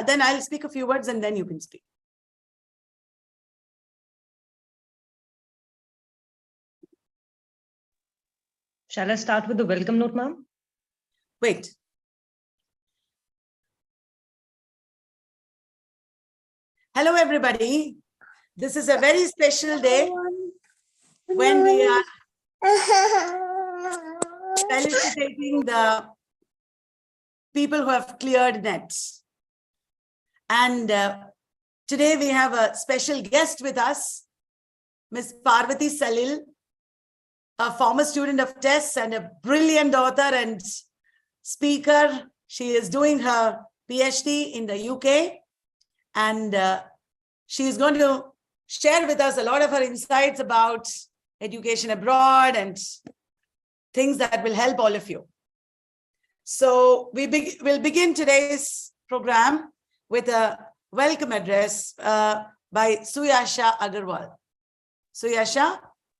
then I'll speak a few words and then you can speak. Shall I start with the welcome note, ma'am? Wait. Hello, everybody. This is a very special day when we are felicitating the people who have cleared NETs. And today we have a special guest with us, Ms. Parvati Salil, a former student of TES and a brilliant author and speaker. She is doing her PhD in the UK, and she is going to share with us a lot of her insights about education abroad and things that will help all of you. So we'll begin today's program with a welcome address by Suyasha Agarwal. Suyasha?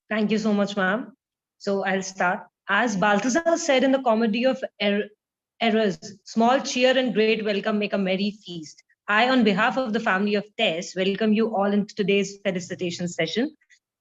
Thank you so much, ma'am. So I'll start. As Balthazar said in the Comedy of Errors, small cheer and great welcome make a merry feast. I, on behalf of the family of TES, welcome you all into today's Felicitations session.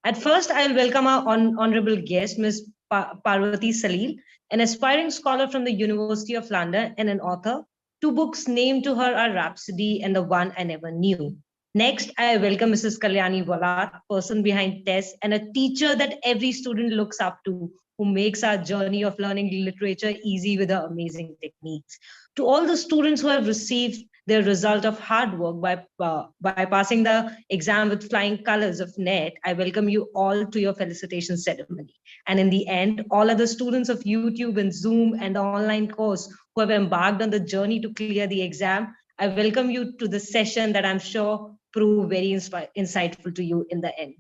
At first, I'll welcome our honorable guest, Ms. Parvati Salil, an aspiring scholar from the University of London and an author. 2 books named to her are Rhapsody and The One I Never Knew. Next, I welcome Mrs. Kalyani Walat, person behind TES and a teacher that every student looks up to, who makes our journey of learning literature easy with her amazing techniques. To all the students who have received their result of hard work by passing the exam with flying colors of NET, I welcome you all to your felicitation ceremony. And in the end, all other students of YouTube and Zoom and the online course who have embarked on the journey to clear the exam, I welcome you to the session that I'm sure prove very insightful to you in the end.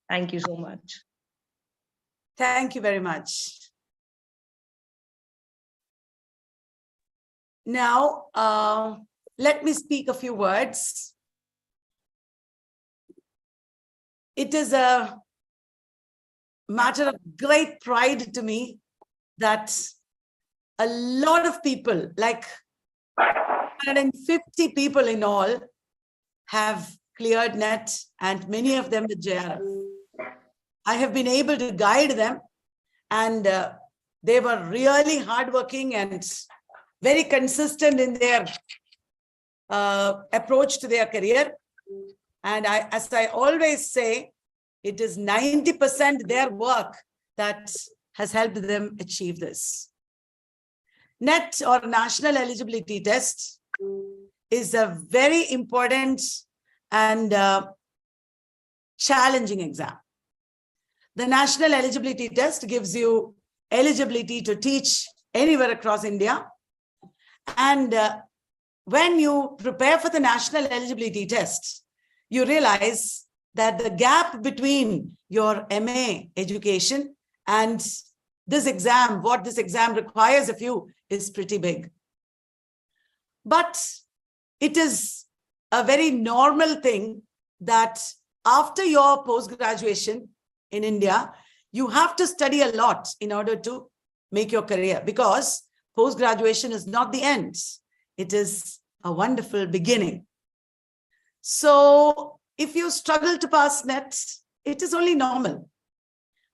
Thank you so much. Thank you very much. Now, let me speak a few words. It is a matter of great pride to me that a lot of people, like 150 people in all, have cleared NET, and many of them with JRF. I have been able to guide them, and they were really hardworking and very consistent in their approach to their career. And as I always say, it is 90% their work that has helped them achieve this. NET, or National Eligibility Test, is a very important and challenging exam. The National Eligibility Test gives you eligibility to teach anywhere across India. And when you prepare for the National Eligibility Test, you realize that the gap between your MA education and this exam, what this exam requires of you, is pretty big. But it is a very normal thing that after your post-graduation in India, you have to study a lot in order to make your career, because post-graduation is not the end. It is a wonderful beginning. So if you struggle to pass NET, it is only normal,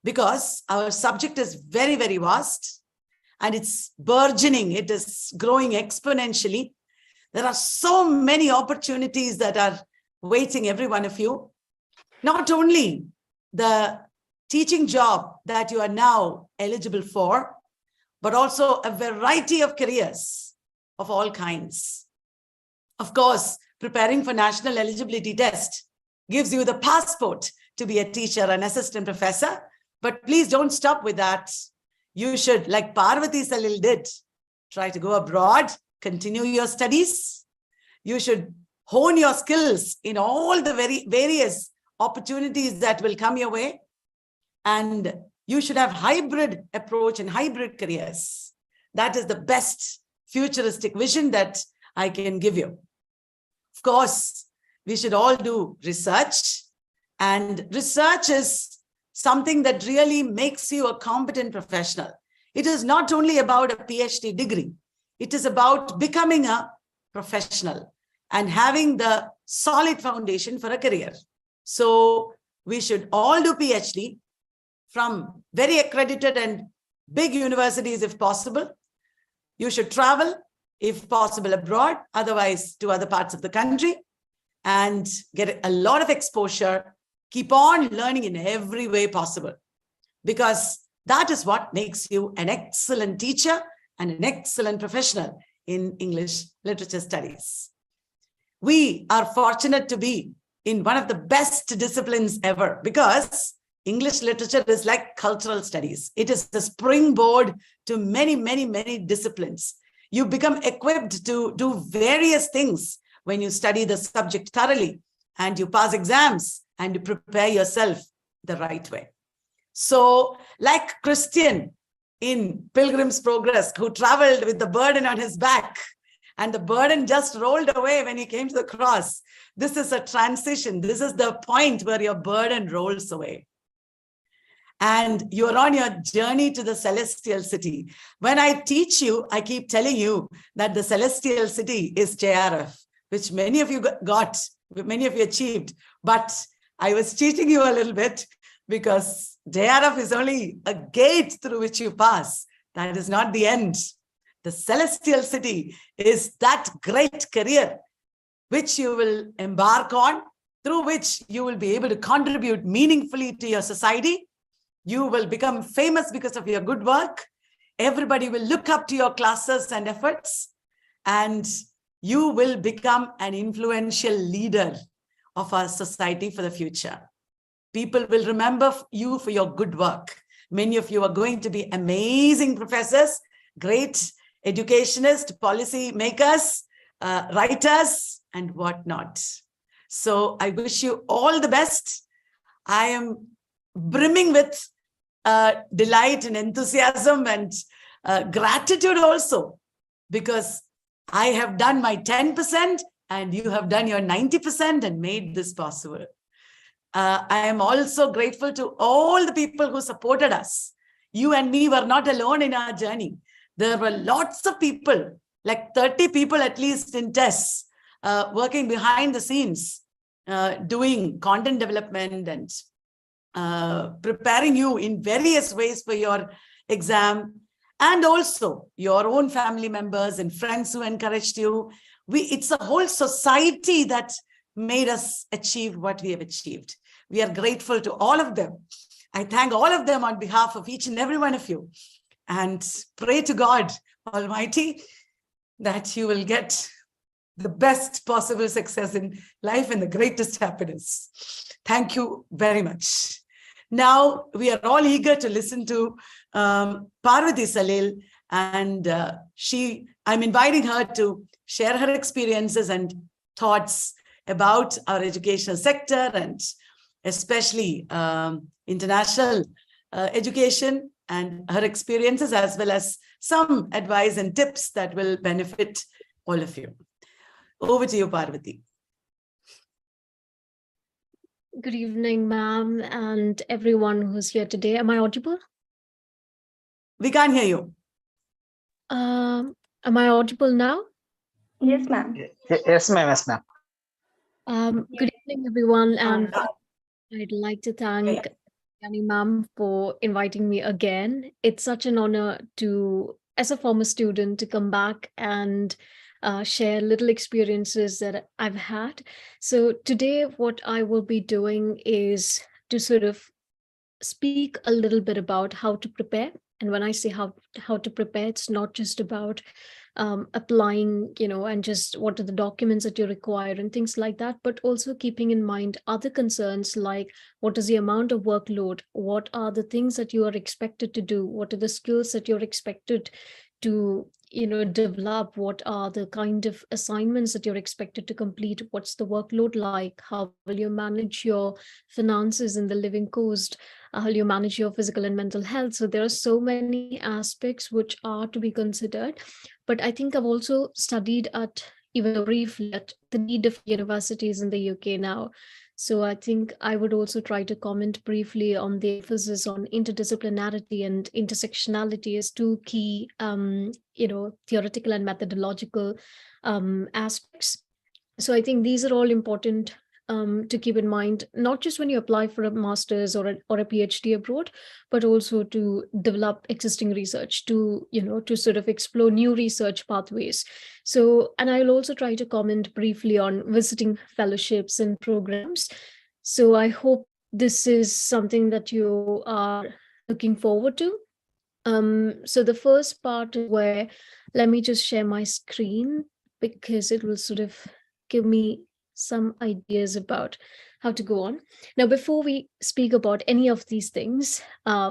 because our subject is very, very vast and it's burgeoning. It is growing exponentially. There are so many opportunities that are waiting every one of you. Not only the teaching job that you are now eligible for, but also a variety of careers of all kinds. Of course, preparing for National Eligibility Test gives you the passport to be a teacher, an assistant professor, but please don't stop with that. You should, like Parvati Salil did, try to go abroad, continue your studies. You should hone your skills in all the various opportunities that will come your way. And you should have hybrid approach and hybrid careers. That is the best futuristic vision that I can give you. Of course, we should all do research, and research is something that really makes you a competent professional. It is not only about a PhD degree. It is about becoming a professional. and having the solid foundation for a career. So we should all do PhD from very accredited and big universities if possible. You should travel, if possible, abroad, otherwise to other parts of the country, and get a lot of exposure. Keep on learning in every way possible, because that is what makes you an excellent teacher and an excellent professional in English literature studies. We are fortunate to be in one of the best disciplines ever, because English literature is like cultural studies. It is the springboard to many, many, many disciplines. You become equipped to do various things when you study the subject thoroughly, and you pass exams and you prepare yourself the right way. So like Christian in Pilgrim's Progress, who traveled with the burden on his back, and the burden just rolled away when he came to the cross. This is a transition. This is the point where your burden rolls away. And you're on your journey to the celestial city. When I teach you, I keep telling you that the celestial city is JRF, which many of you got, many of you achieved. But I was cheating you a little bit, because JRF is only a gate through which you pass. That is not the end. The celestial city is that great career which you will embark on, through which you will be able to contribute meaningfully to your society. You will become famous because of your good work. Everybody will look up to your classes and efforts, and you will become an influential leader of our society for the future. People will remember you for your good work. Many of you are going to be amazing professors, great educationists, policy makers, writers, and whatnot. So I wish you all the best. I am brimming with delight and enthusiasm and gratitude also, because I have done my 10% and you have done your 90% and made this possible. I am also grateful to all the people who supported us. You and me were not alone in our journey. There were lots of people, like 30 people at least in TES, working behind the scenes, doing content development and preparing you in various ways for your exam, and also your own family members and friends who encouraged you. It's a whole society that made us achieve what we have achieved. We are grateful to all of them. I thank all of them on behalf of each and every one of you, and pray to God Almighty that you will get the best possible success in life and the greatest happiness. Thank you very much. Now, we are all eager to listen to Parvati Salil, and I'm inviting her to share her experiences and thoughts about our educational sector, and especially international education, and her experiences, as well as some advice and tips that will benefit all of you. Over to you, Parvati. Good evening, ma'am, and everyone who's here today. Am I audible? We can't hear you. Am I audible now? Yes, ma'am. Yes, ma'am. Yes, ma'am. Good evening, everyone, and I'd like to thank Yani ma'am for inviting me again. It's such an honor to, as a former student, to come back and share little experiences that I've had. So today, what I will be doing is to sort of speak a little bit about how to prepare. And when I say how to prepare, it's not just about applying, and just what are the documents that you require and things like that, but also keeping in mind other concerns like what is the amount of workload, what are the things that you are expected to do, what are the skills that you're expected to develop, what are the kind of assignments that you're expected to complete, what's the workload like, how will you manage your finances and the living cost, how will you manage your physical and mental health. So there are so many aspects which are to be considered. But I think I've also studied at, even briefly, at 3 different universities in the UK now. So I think I would also try to comment briefly on the emphasis on interdisciplinarity and intersectionality as 2 key, theoretical and methodological aspects. So I think these are all important to keep in mind, not just when you apply for a master's or a PhD abroad, but also to develop existing research, to, to sort of explore new research pathways. So, and I'll also try to comment briefly on visiting fellowships and programs. So I hope this is something that you are looking forward to. So the first part is where, let me just share my screen because it will sort of give me some ideas about how to go on. Now, before we speak about any of these things,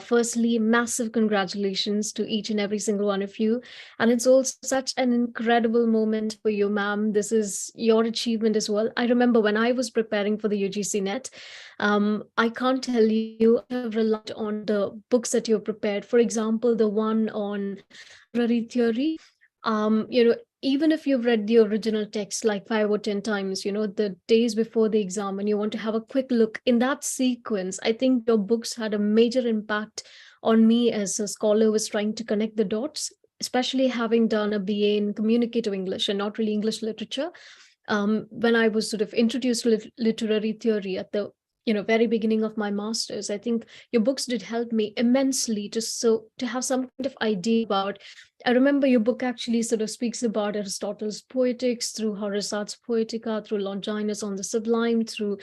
firstly, massive congratulations to each and every single one of you. And it's also such an incredible moment for you, ma'am. This is your achievement as well. I remember when I was preparing for the UGC NET, I can't tell you, I have relied on the books that you've prepared. For example, the one on literary theory. Even if you've read the original text like 5 or 10 times, the days before the exam, and you want to have a quick look in that sequence, I think your books had a major impact on me as a scholar who was trying to connect the dots, especially having done a BA in communicative English and not really English literature. When I was sort of introduced to literary theory at the very beginning of my master's, I think your books did help me immensely to have some kind of idea about. I remember your book actually sort of speaks about Aristotle's Poetics, through Horace's Poetica, through Longinus on the Sublime, through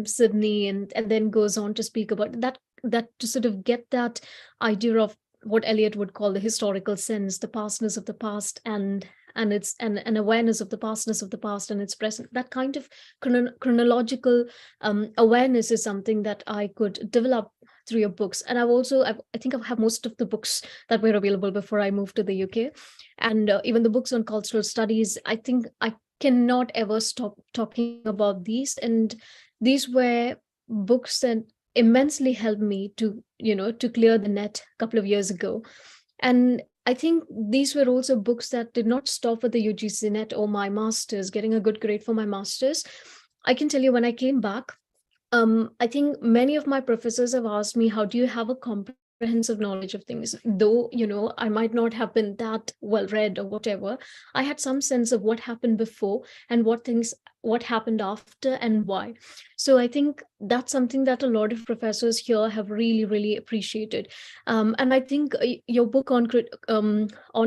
Sidney, and then goes on to speak about that to sort of get that idea of what Eliot would call the historical sense, the pastness of the past, and its an awareness of the pastness of the past and its present. That kind of chronological awareness is something that I could develop through your books. And I think I have most of the books that were available before I moved to the UK, and even the books on cultural studies. I think I cannot ever stop talking about these, and these were books that immensely helped me to clear the NET a couple of years ago. And I think these were also books that did not stop with the UGC NET or my master's, getting a good grade for my master's. I can tell you, when I came back, I think many of my professors have asked me, how do you have a comprehensive knowledge of things? Though, I might not have been that well read or whatever, I had some sense of what happened before and what happened after and why. So I think that's something that a lot of professors here have really, really appreciated. And I think your book on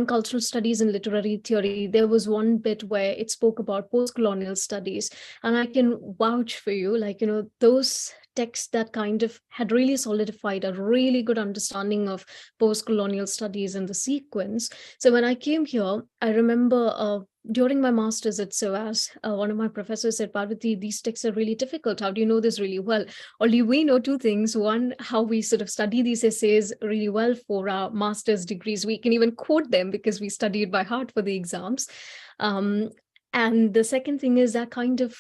cultural studies and literary theory, there was one bit where it spoke about post-colonial studies. And I can vouch for you, those texts that kind of had really solidified a really good understanding of post-colonial studies and the sequence. So when I came here, I remember during my master's at SOAS, one of my professors said, Parvati, these texts are really difficult. How do you know this really well? Only we know two things. One, how we sort of study these essays really well for our master's degrees. We can even quote them because we studied by heart for the exams. And the second thing is that kind of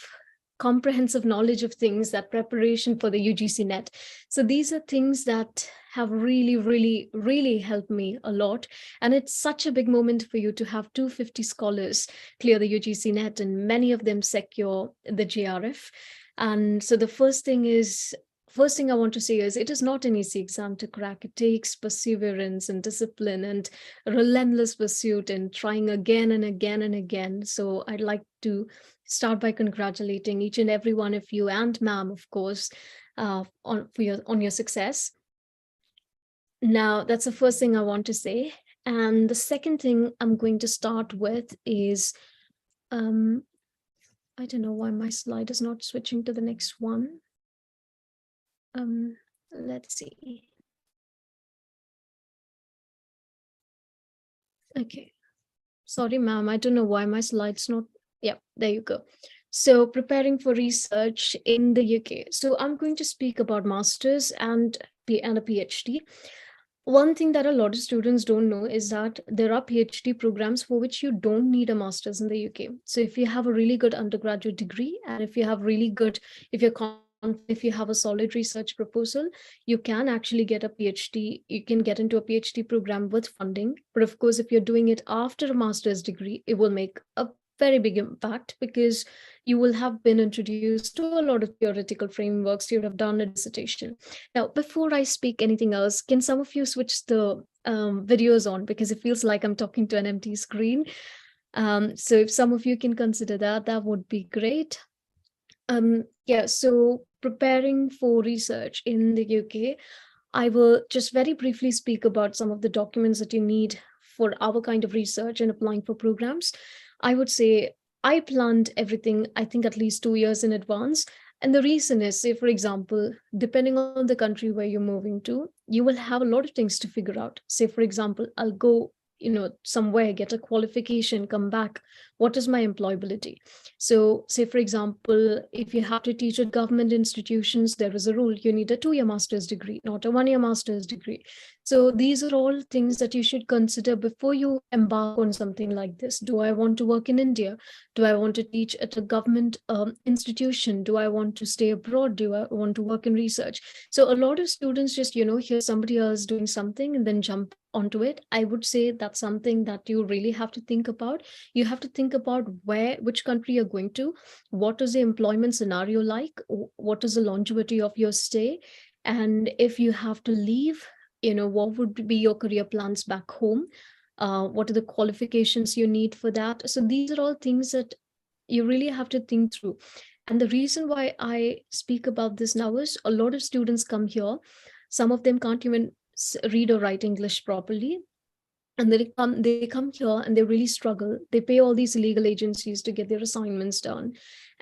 comprehensive knowledge of things, that preparation for the UGC NET. So these are things that have really, really, really helped me a lot. And it's such a big moment for you to have 250 scholars clear the UGC NET, and many of them secure the JRF. And so the first thing I want to say is, it is not an easy exam to crack. It takes perseverance and discipline and relentless pursuit and trying again and again and again. So I'd like to start by congratulating each and every one of you, and ma'am, of course, on your success. Now, that's the first thing I want to say. And the second thing I'm going to start with is, I don't know why my slide is not switching to the next one. Let's see. Okay. Sorry, ma'am. I don't know why my slide's not. Yeah, there you go. So preparing for research in the UK. So I'm going to speak about masters and a PhD. One thing that a lot of students don't know is that there are PhD programs for which you don't need a master's in the UK. So if you have a really good undergraduate degree, and if you have if you have a solid research proposal, you can actually get a PhD. You can get into a PhD program with funding. But of course, if you're doing it after a master's degree, it will make a very big impact, because you will have been introduced to a lot of theoretical frameworks. You have done a dissertation. Now, before I speak anything else, can some of you switch the videos on, because it feels like I'm talking to an empty screen? So if some of you can consider that, that would be great. Yeah, so preparing for research in the UK, I will just very briefly speak about some of the documents that you need for our kind of research and applying for programs. I would say I planned everything, I think, at least 2 years in advance. And the reason is, say, for example, depending on the country where you're moving to, you will have a lot of things to figure out. Say, for example, I'll go, somewhere, get a qualification, come back. What is my employability? So, say, for example, if you have to teach at government institutions, there is a rule you need a 2-year master's degree, not a 1-year master's degree. So, these are all things that you should consider before you embark on something like this. Do I want to work in India? Do I want to teach at a government institution? Do I want to stay abroad? Do I want to work in research? So, a lot of students just, hear somebody else doing something and then jump onto it. I would say that's something that you really have to think about. You have to think about which country you're going to, what is the employment scenario like, what is the longevity of your stay, and if you have to leave, what would be your career plans back home, what are the qualifications you need for that. So these are all things that you really have to think through. And the reason why I speak about this now is a lot of students come here, some of them can't even read or write English properly, and they come here and they really struggle. They pay all these illegal agencies to get their assignments done,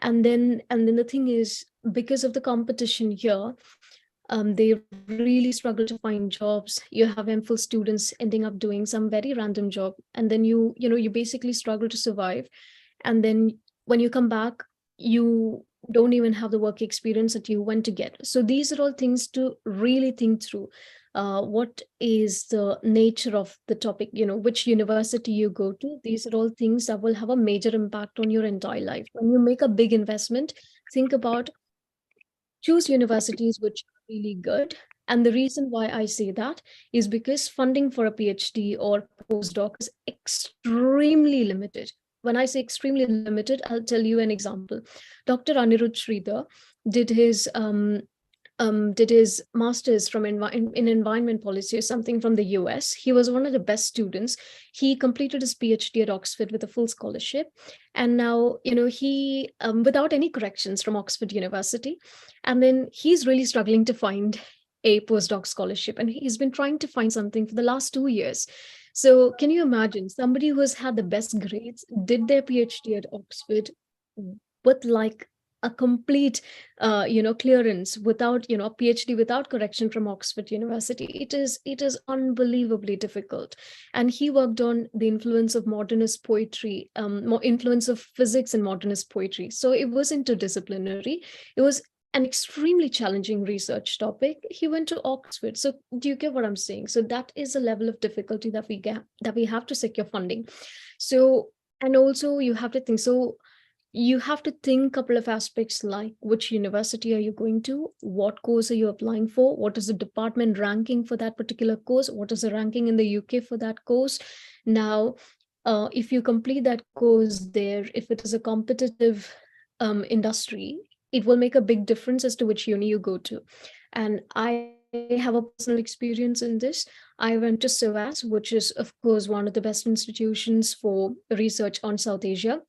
and then the thing is, because of the competition here, they really struggle to find jobs. You have MPhil students ending up doing some very random job, and then you basically struggle to survive. And then when you come back, you don't even have the work experience that you went to get. So these are all things to really think through. What is the nature of the topic, which university you go to? These are all things that will have a major impact on your entire life. When you make a big investment, think about, choose universities which are really good. And the reason why I say that is because funding for a PhD or postdoc is extremely limited. When I say extremely limited, I'll tell you an example. Dr. Anirudh Sridhar did his master's from in environment policy or something from the US. He was one of the best students. He completed his PhD at Oxford with a full scholarship. And now, he, without any corrections from Oxford University. And then he's really struggling to find a postdoc scholarship. And he's been trying to find something for the last 2 years. So can you imagine somebody who has had the best grades, did their PhD at Oxford with like a complete, clearance, without, a PhD without correction from Oxford University? It is unbelievably difficult. And he worked on the influence of modernist poetry, influence of physics in modernist poetry. So it was interdisciplinary. It was an extremely challenging research topic. He went to Oxford. So do you get what I'm saying? So that is a level of difficulty that we have to secure funding. So, and also you have to think, so you have to think a couple of aspects, like which university are you going to, what course are you applying for, what is the department ranking for that particular course, what is the ranking in the UK for that course. Now, if you complete that course there, if it is a competitive industry, it will make a big difference as to which uni you go to. And I have a personal experience in this. I went to SOAS, which is, of course, one of the best institutions for research on South Asia.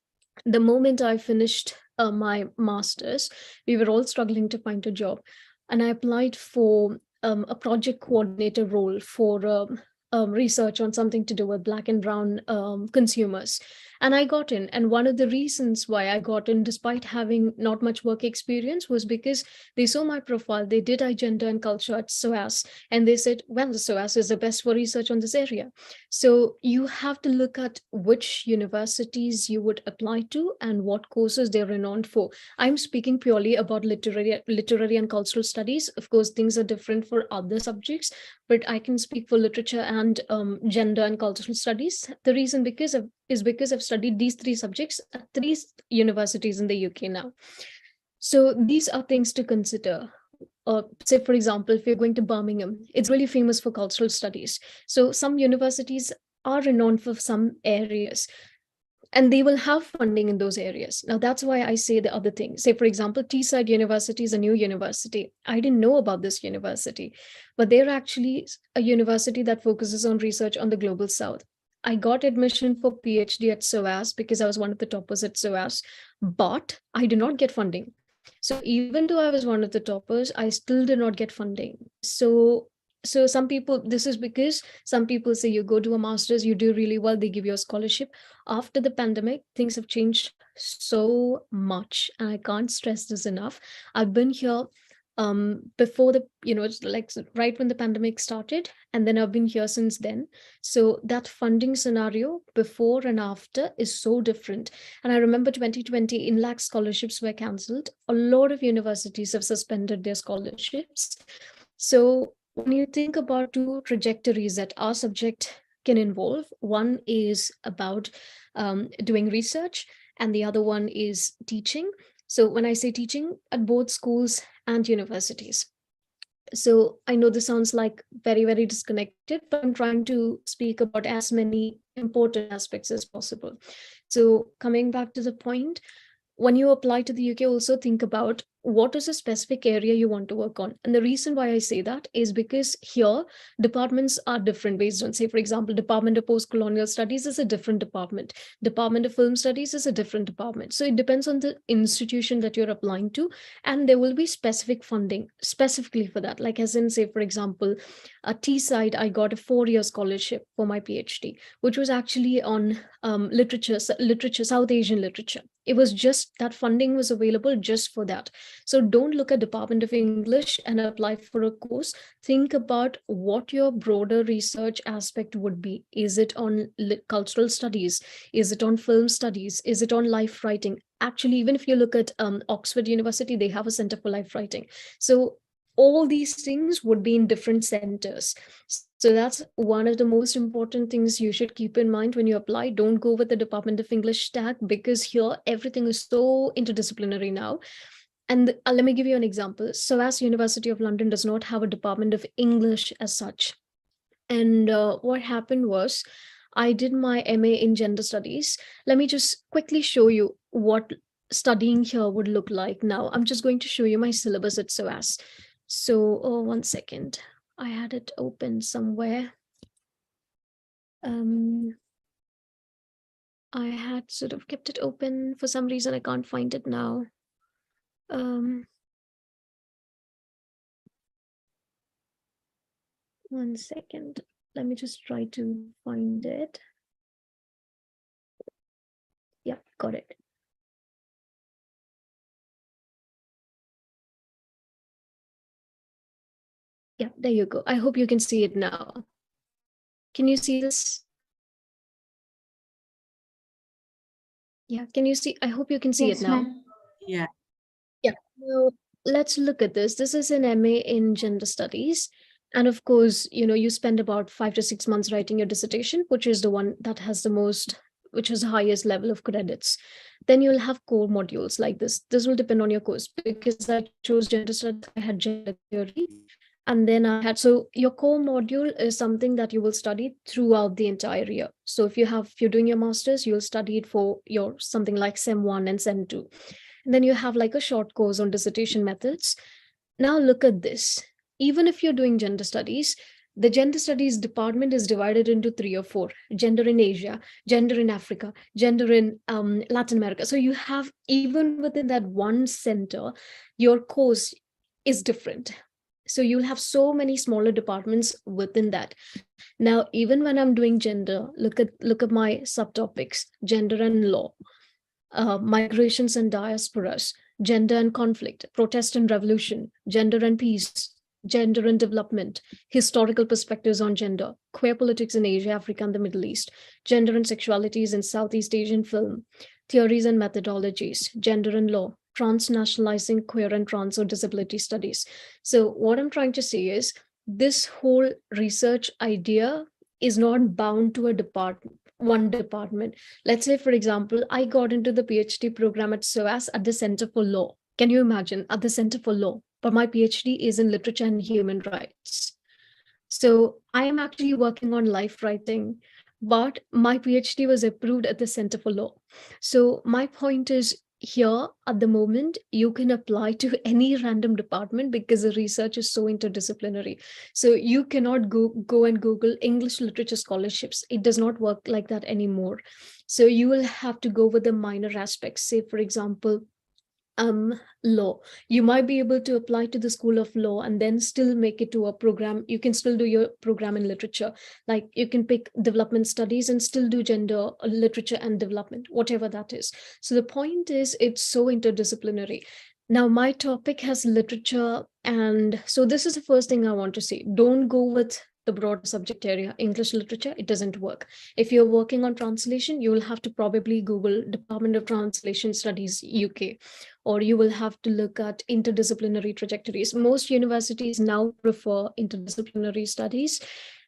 The moment I finished my master's, we were all struggling to find a job. And I applied for a project coordinator role for research on something to do with Black and brown consumers. And I got in. And one of the reasons why I got in, despite having not much work experience, was because they saw my profile. They did gender and culture at SOAS. And they said, well, the SOAS is the best for research on this area. So you have to look at which universities you would apply to and what courses they're renowned for. I'm speaking purely about literary and cultural studies. Of course, things are different for other subjects, but I can speak for literature and gender and cultural studies. The reason is because I've studied these 3 subjects at 3 universities in the UK now. So these are things to consider. Say, for example, if you're going to Birmingham, it's really famous for cultural studies. So some universities are renowned for some areas, and they will have funding in those areas. Now, that's why I say the other thing. Say, for example, Teesside University is a new university. I didn't know about this university, but they're actually a university that focuses on research on the global South. I got admission for PhD at SOAS because I was one of the toppers at SOAS, but I did not get funding. So even though I was one of the toppers, I still did not get funding. So some people, this is because some people say you go to a master's, you do really well, they give you a scholarship. After the pandemic, things have changed so much, and I can't stress this enough. I've been here before the, it's like right when the pandemic started, and then I've been here since then. So that funding scenario before and after is so different. And I remember 2020 INLAC scholarships were cancelled. A lot of universities have suspended their scholarships. So when you think about two trajectories that our subject can involve, one is about doing research, and the other one is teaching. So when I say teaching, at both schools and universities. So I know this sounds like very, very disconnected, but I'm trying to speak about as many important aspects as possible. So coming back to the point, when you apply to the UK, also think about what is a specific area you want to work on. And the reason why I say that is because here departments are different based on, say, for example, Department of Post-Colonial Studies is a different department. Department of Film Studies is a different department. So it depends on the institution that you're applying to, and there will be specific funding specifically for that. Like as in, say, for example, at Teesside, I got a 4-year scholarship for my PhD, which was actually on literature, South Asian literature. It was just that funding was available just for that. So don't look at Department of English and apply for a course. Think about what your broader research aspect would be. Is it on cultural studies? Is it on film studies? Is it on life writing? Actually, even if you look at Oxford University, they have a Center for Life Writing. So all these things would be in different centers. So that's one of the most important things you should keep in mind when you apply. Don't go with the Department of English tag, because here everything is so interdisciplinary now. And let me give you an example. SOAS University of London does not have a Department of English as such. And what happened was, I did my MA in gender studies. Let me just quickly show you what studying here would look like now. I'm just going to show you my syllabus at SOAS. So, one second. I had it open somewhere. I had sort of kept it open. For some reason, I can't find it now. One second. Let me just try to find it. Yeah, got it. Yeah, there you go. I hope you can see it now. Can you see this? Yeah, can you see? I hope you can see it now. Yeah. Yeah. So let's look at this. This is an MA in gender studies. And of course, you spend about 5 to 6 months writing your dissertation, which is the one that has the most, which has the highest level of credits. Then you'll have core modules like this. This will depend on your course. Because I chose gender studies, I had gender theory. And then I had, so your core module is something that you will study throughout the entire year. So if you're doing your master's, you'll study it for your something like SEM 1 and SEM 2. And then you have like a short course on dissertation methods. Now look at this. Even if you're doing gender studies, the gender studies department is divided into 3 or 4: gender in Asia, gender in Africa, gender in Latin America. So you have, even within that one center, your course is different. So you'll have so many smaller departments within that. Now, even when I'm doing gender, look at my subtopics: gender and law, migrations and diasporas, gender and conflict, protest and revolution, gender and peace, gender and development, historical perspectives on gender, queer politics in Asia, Africa, and the Middle East, gender and sexualities in Southeast Asian film, theories and methodologies, gender and law, transnationalizing queer and trans or disability studies. So what I'm trying to say is, this whole research idea is not bound to one department. Let's say, for example, I got into the PhD program at SOAS at the Center for Law. Can you imagine? At the Center for Law. But my PhD is in literature and human rights. So I am actually working on life writing, but my PhD was approved at the Center for Law. So my point is, here at the moment, you can apply to any random department because the research is so interdisciplinary. So you cannot go and Google English literature scholarships. It does not work like that anymore. So you will have to go with the minor aspects. Say, for example, law. You might be able to apply to the School of Law and then still make it to a program. You can still do your program in literature. Like you can pick development studies and still do gender, literature and development, whatever that is. So the point is, it's so interdisciplinary. Now, my topic has literature. And so this is the first thing I want to say. Don't go with the broad subject area, English literature. It doesn't work. If you're working on translation, you will have to probably Google Department of Translation Studies, UK, or you will have to look at interdisciplinary trajectories. Most universities now prefer interdisciplinary studies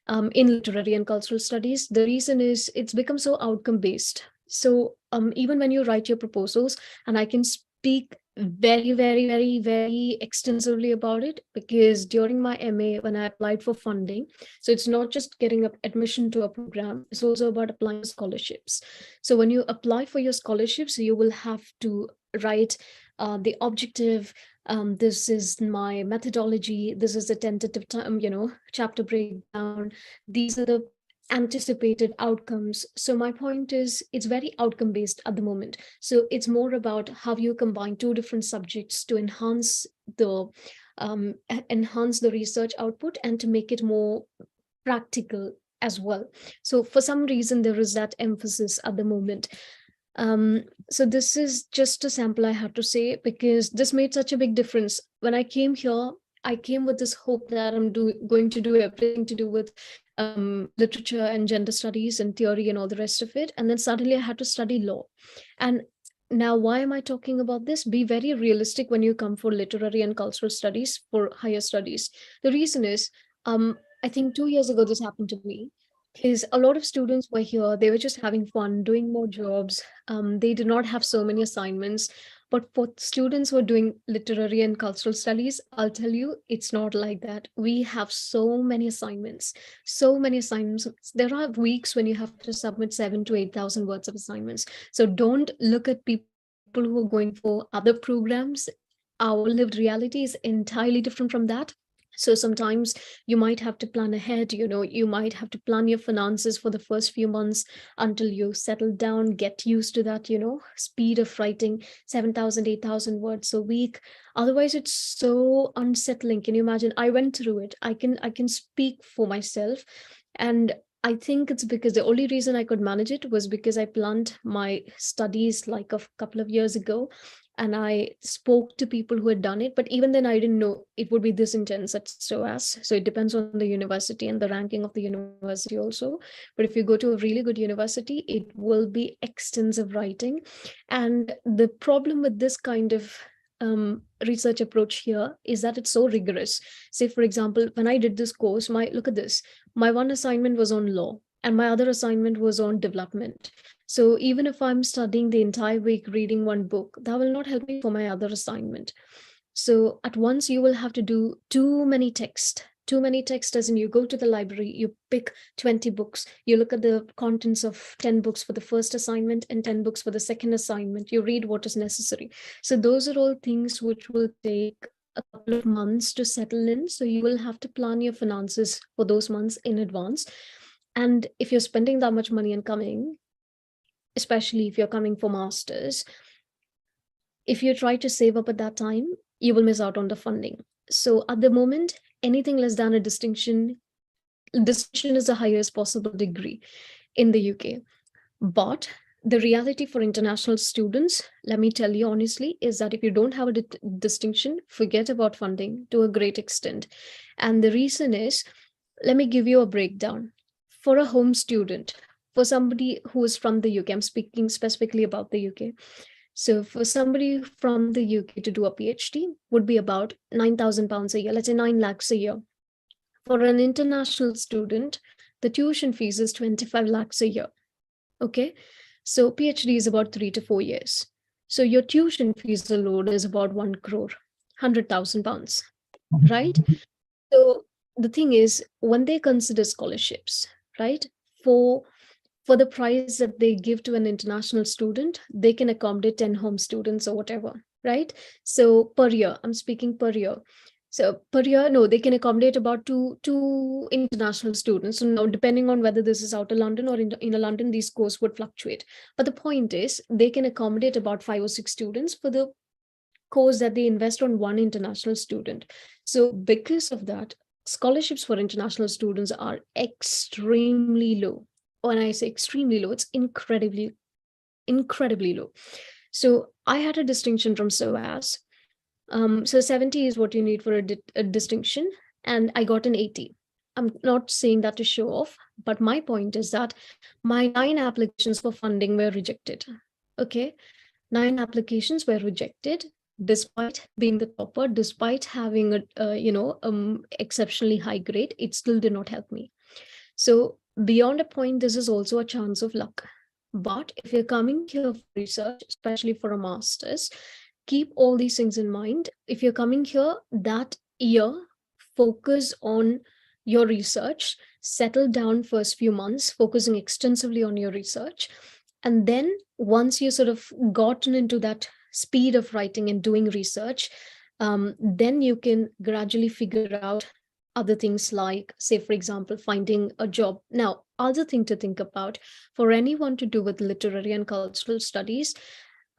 in literary and cultural studies. The reason is it's become so outcome based. So even when you write your proposals, and I can speak very extensively about it, because during my MA, when I applied for funding, so it's not just getting admission to a program, it's also about applying for scholarships. So when you apply for your scholarships, you will have to write the objective, this is my methodology, this is the tentative time, chapter breakdown, these are the anticipated outcomes. So my point is, it's very outcome based at the moment. So it's more about how you combine two different subjects to enhance the research output and to make it more practical as well. So for some reason, there is that emphasis at the moment. So this is just a sample I have to say, because this made such a big difference. When I came here, I came with this hope that I'm going to do everything to do with literature and gender studies and theory and all the rest of it. And then suddenly I had to study law. And now, why am I talking about this? Be very realistic when you come for literary and cultural studies for higher studies. The reason is, I think 2 years ago, this happened to me. Because a lot of students were here, they were just having fun, doing more jobs. They did not have so many assignments. But for students who are doing literary and cultural studies, I'll tell you, it's not like that. We have so many assignments, so many assignments. There are weeks when you have to submit 7,000 to 8,000 words of assignments. So don't look at people who are going for other programs. Our lived reality is entirely different from that. So sometimes you might have to plan ahead, you might have to plan your finances for the first few months until you settle down, get used to that, speed of writing 7,000, 8,000 words a week. Otherwise, it's so unsettling. Can you imagine? I went through it. I can speak for myself. And I think it's because the only reason I could manage it was because I planned my studies like a couple of years ago. And I spoke to people who had done it. But even then, I didn't know it would be this intense at SOAS. So it depends on the university and the ranking of the university also. But if you go to a really good university, it will be extensive writing. And the problem with this kind of research approach here is that it's so rigorous. Say, for example, when I did this course, look at this. My one assignment was on law and my other assignment was on development. So even if I'm studying the entire week reading one book, that will not help me for my other assignment. So at once you will have to do too many texts as in you go to the library, you pick 20 books, you look at the contents of 10 books for the first assignment and 10 books for the second assignment, you read what is necessary. So those are all things which will take a couple of months to settle in. So you will have to plan your finances for those months in advance. And if you're spending that much money and coming, especially if you're coming for masters, if you try to save up at that time, you will miss out on the funding. So at the moment, anything less than a distinction is the highest possible degree in the UK. But the reality for international students, let me tell you honestly, is that if you don't have a distinction, forget about funding to a great extent. And the reason is, let me give you a breakdown. For a home student, for somebody who is from the UK, I'm speaking specifically about the UK. So for somebody from the UK to do a PhD would be about £9,000 a year, let's say 9 lakhs a year. For an international student, the tuition fees is 25 lakhs a year. Okay, so PhD is about 3 to 4 years. So your tuition fees alone is about 1 crore, £100,000, right? So the thing is, when they consider scholarships, right, for for the price that they give to an international student, they can accommodate 10 home students or whatever, right? So per year, I'm speaking per year. So per year, no, they can accommodate about two international students. So now, depending on whether this is outer London or in London, these courses would fluctuate. But the point is, they can accommodate about 5 or 6 students for the course that they invest on one international student. So because of that, scholarships for international students are extremely low. When I say extremely low, it's incredibly low. So I had a distinction from SOAS. So 70 is what you need for a distinction, and I got an 80. I'm not saying that to show off, but my point is that my 9 applications for funding were rejected. Okay, 9 applications were rejected despite being the topper, despite having a exceptionally high grade. It still did not help me. So beyond a point, this is also a chance of luck. But if you're coming here for research, especially for a master's, keep all these things in mind. If you're coming here that year, focus on your research, settle down first few months, focusing extensively on your research. And then once you sort of gotten into that speed of writing and doing research, then you can gradually figure out other things like, say, for example, finding a job. Now, other thing to think about for anyone to do with literary and cultural studies,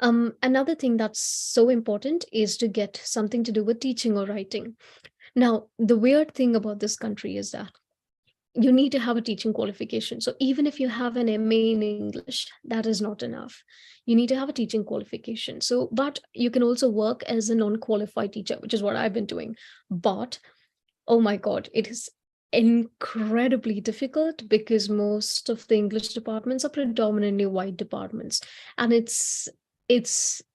another thing that's so important is to get something to do with teaching or writing. Now, the weird thing about this country is that you need to have a teaching qualification. So even if you have an MA in English, that is not enough. You need to have a teaching qualification. So, but you can also work as a non-qualified teacher, which is what I've been doing. But, oh my God, it is incredibly difficult because most of the English departments are predominantly white departments. And it's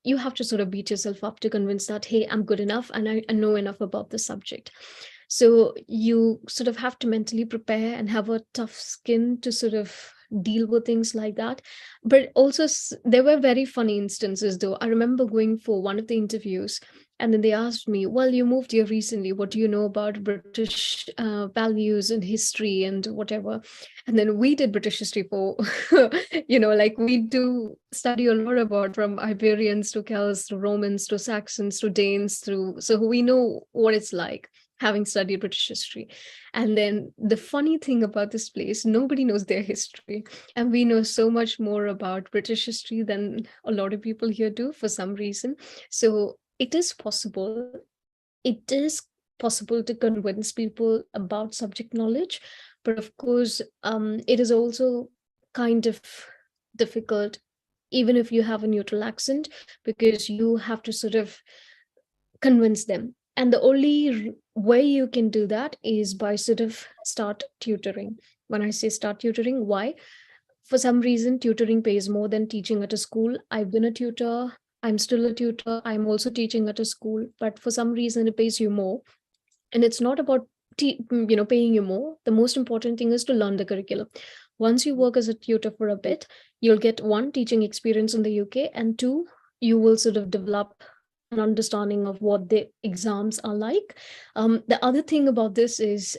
you have to sort of beat yourself up to convince that, hey, I'm good enough and I know enough about the subject. So you sort of have to mentally prepare and have a tough skin to sort of deal with things like that. But also there were very funny instances though. I remember going for one of the interviews and then they asked me, well, you moved here recently. What do you know about British values and history and whatever? And then we did British history for, like we do study a lot about from Iberians to Celts to Romans to Saxons to Danes so we know what it's like having studied British history. And then the funny thing about this place, nobody knows their history. And we know so much more about British history than a lot of people here do for some reason. So it is possible. It is possible to convince people about subject knowledge. But of course, it is also kind of difficult, even if you have a neutral accent, because you have to sort of convince them. And the only way you can do that is by sort of start tutoring. When I say start tutoring, why? For some reason, tutoring pays more than teaching at a school. I've been a tutor. I'm still a tutor. I'm also teaching at a school. But for some reason, it pays you more. And it's not about paying you more. The most important thing is to learn the curriculum. Once you work as a tutor for a bit, you'll get 1, teaching experience in the UK, and 2, you will sort of develop an understanding of what the exams are like. The other thing about this is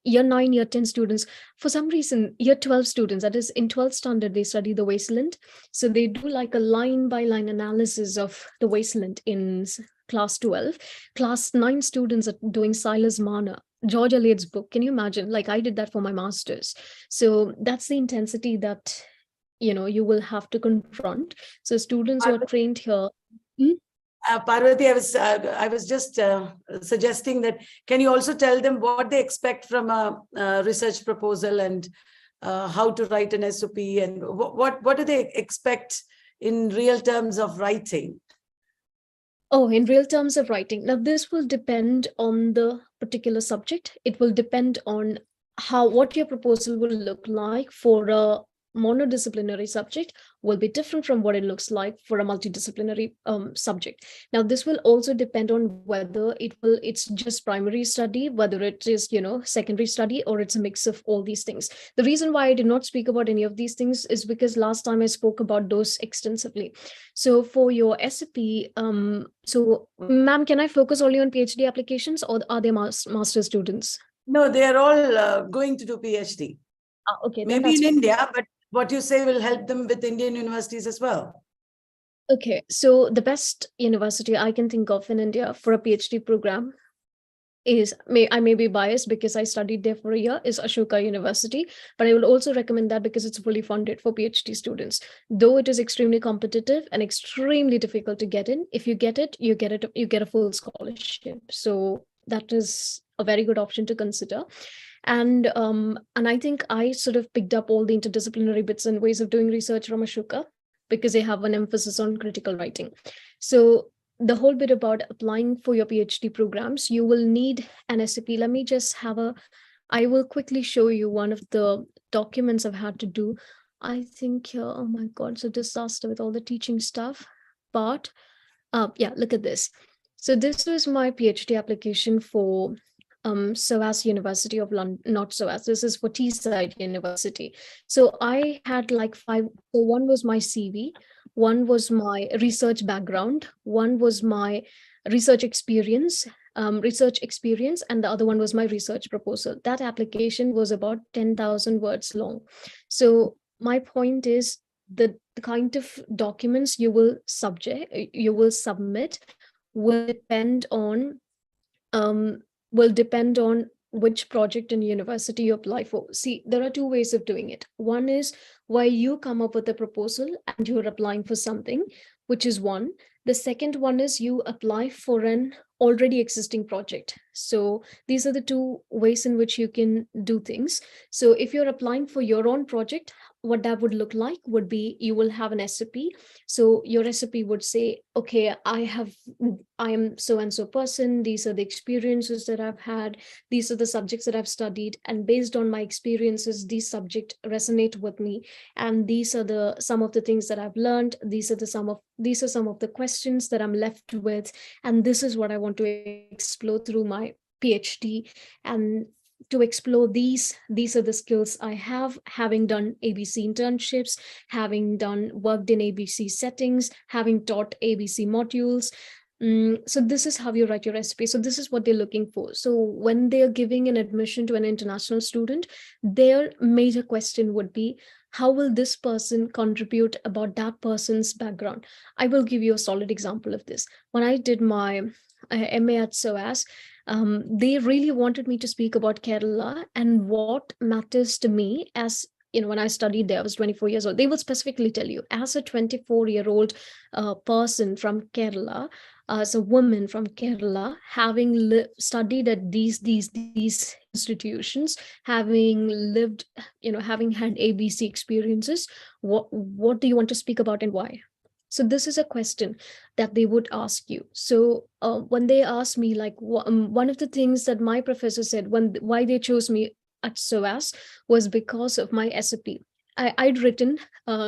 year 9, year 10 students, for some reason, year 12 students, that is in 12th standard, they study the wasteland. So they do like a line by line analysis of the wasteland in class 12. Class 9 students are doing Silas Marner, George Eliot's book. Can you imagine? Like I did that for my master's. So that's the intensity that, you will have to confront. So students who are trained here. Parvati, I was just suggesting that, can you also tell them what they expect from a research proposal and how to write an SOP and what do they expect in real terms of writing? Oh, in real terms of writing. Now, this will depend on the particular subject. It will depend on what your proposal will look like for a monodisciplinary subject will be different from what it looks like for a multidisciplinary subject. Now, this will also depend on whether it's just primary study, whether it is, secondary study, or it's a mix of all these things. The reason why I did not speak about any of these things is because last time I spoke about those extensively. So for your SOP, so ma'am, can I focus only on PhD applications or are they master students? No, they are all going to do PhD. Okay. Maybe in India, but what you say will help them with Indian universities as well. Okay, so the best university I can think of in India for a PhD program is, I may be biased because I studied there for a year, is Ashoka University, but I will also recommend that because it's fully funded for PhD students. Though it is extremely competitive and extremely difficult to get in, if you get it, you get a full scholarship. So that is a very good option to consider. And I think I sort of picked up all the interdisciplinary bits and ways of doing research from Ashoka because they have an emphasis on critical writing. So the whole bit about applying for your PhD programs, you will need an SAP. Let me just I will quickly show you one of the documents I've had to do. I think, oh my God, it's a disaster with all the teaching stuff. But yeah, look at this. So this was my PhD application for SOAS University of London, not SOAS, this is for Teesside University. So I had like 5, so one was my CV, one was my research background, one was my research experience, and the other one was my research proposal. That application was about 10,000 words long. So my point is the kind of documents you will submit will depend on which project and university you apply for. See, there are two ways of doing it. One is where you come up with a proposal and you're applying for something, which is one. The second one is you apply for an already existing project. So these are the two ways in which you can do things. So if you're applying for your own project, what that would look like would be you will have an SOP. So your SOP would say, okay, I am so-and-so person. These are the experiences that I've had. These are the subjects that I've studied. And based on my experiences, these subjects resonate with me. And these are some of the things that I've learned. These are some of the questions that I'm left with. And this is what I want to explore through my PhD. And to explore these are the skills I have, having done ABC internships, having worked in ABC settings, having taught ABC modules. So this is how you write your recipe. So this is what they're looking for. So when they're giving an admission to an international student, their major question would be, how will this person contribute about that person's background? I will give you a solid example of this. When I did my MA at SOAS, they really wanted me to speak about Kerala and what matters to me. As you know, when I studied there, I was 24 years old. They will specifically tell you, as a 24-year-old person from Kerala, as a woman from Kerala, having studied at these institutions, having lived, having had ABC experiences, what do you want to speak about and why? So this is a question that they would ask you. So when they asked me, like, one of the things that my professor said why they chose me at SOAS was because of my SOP. I'd written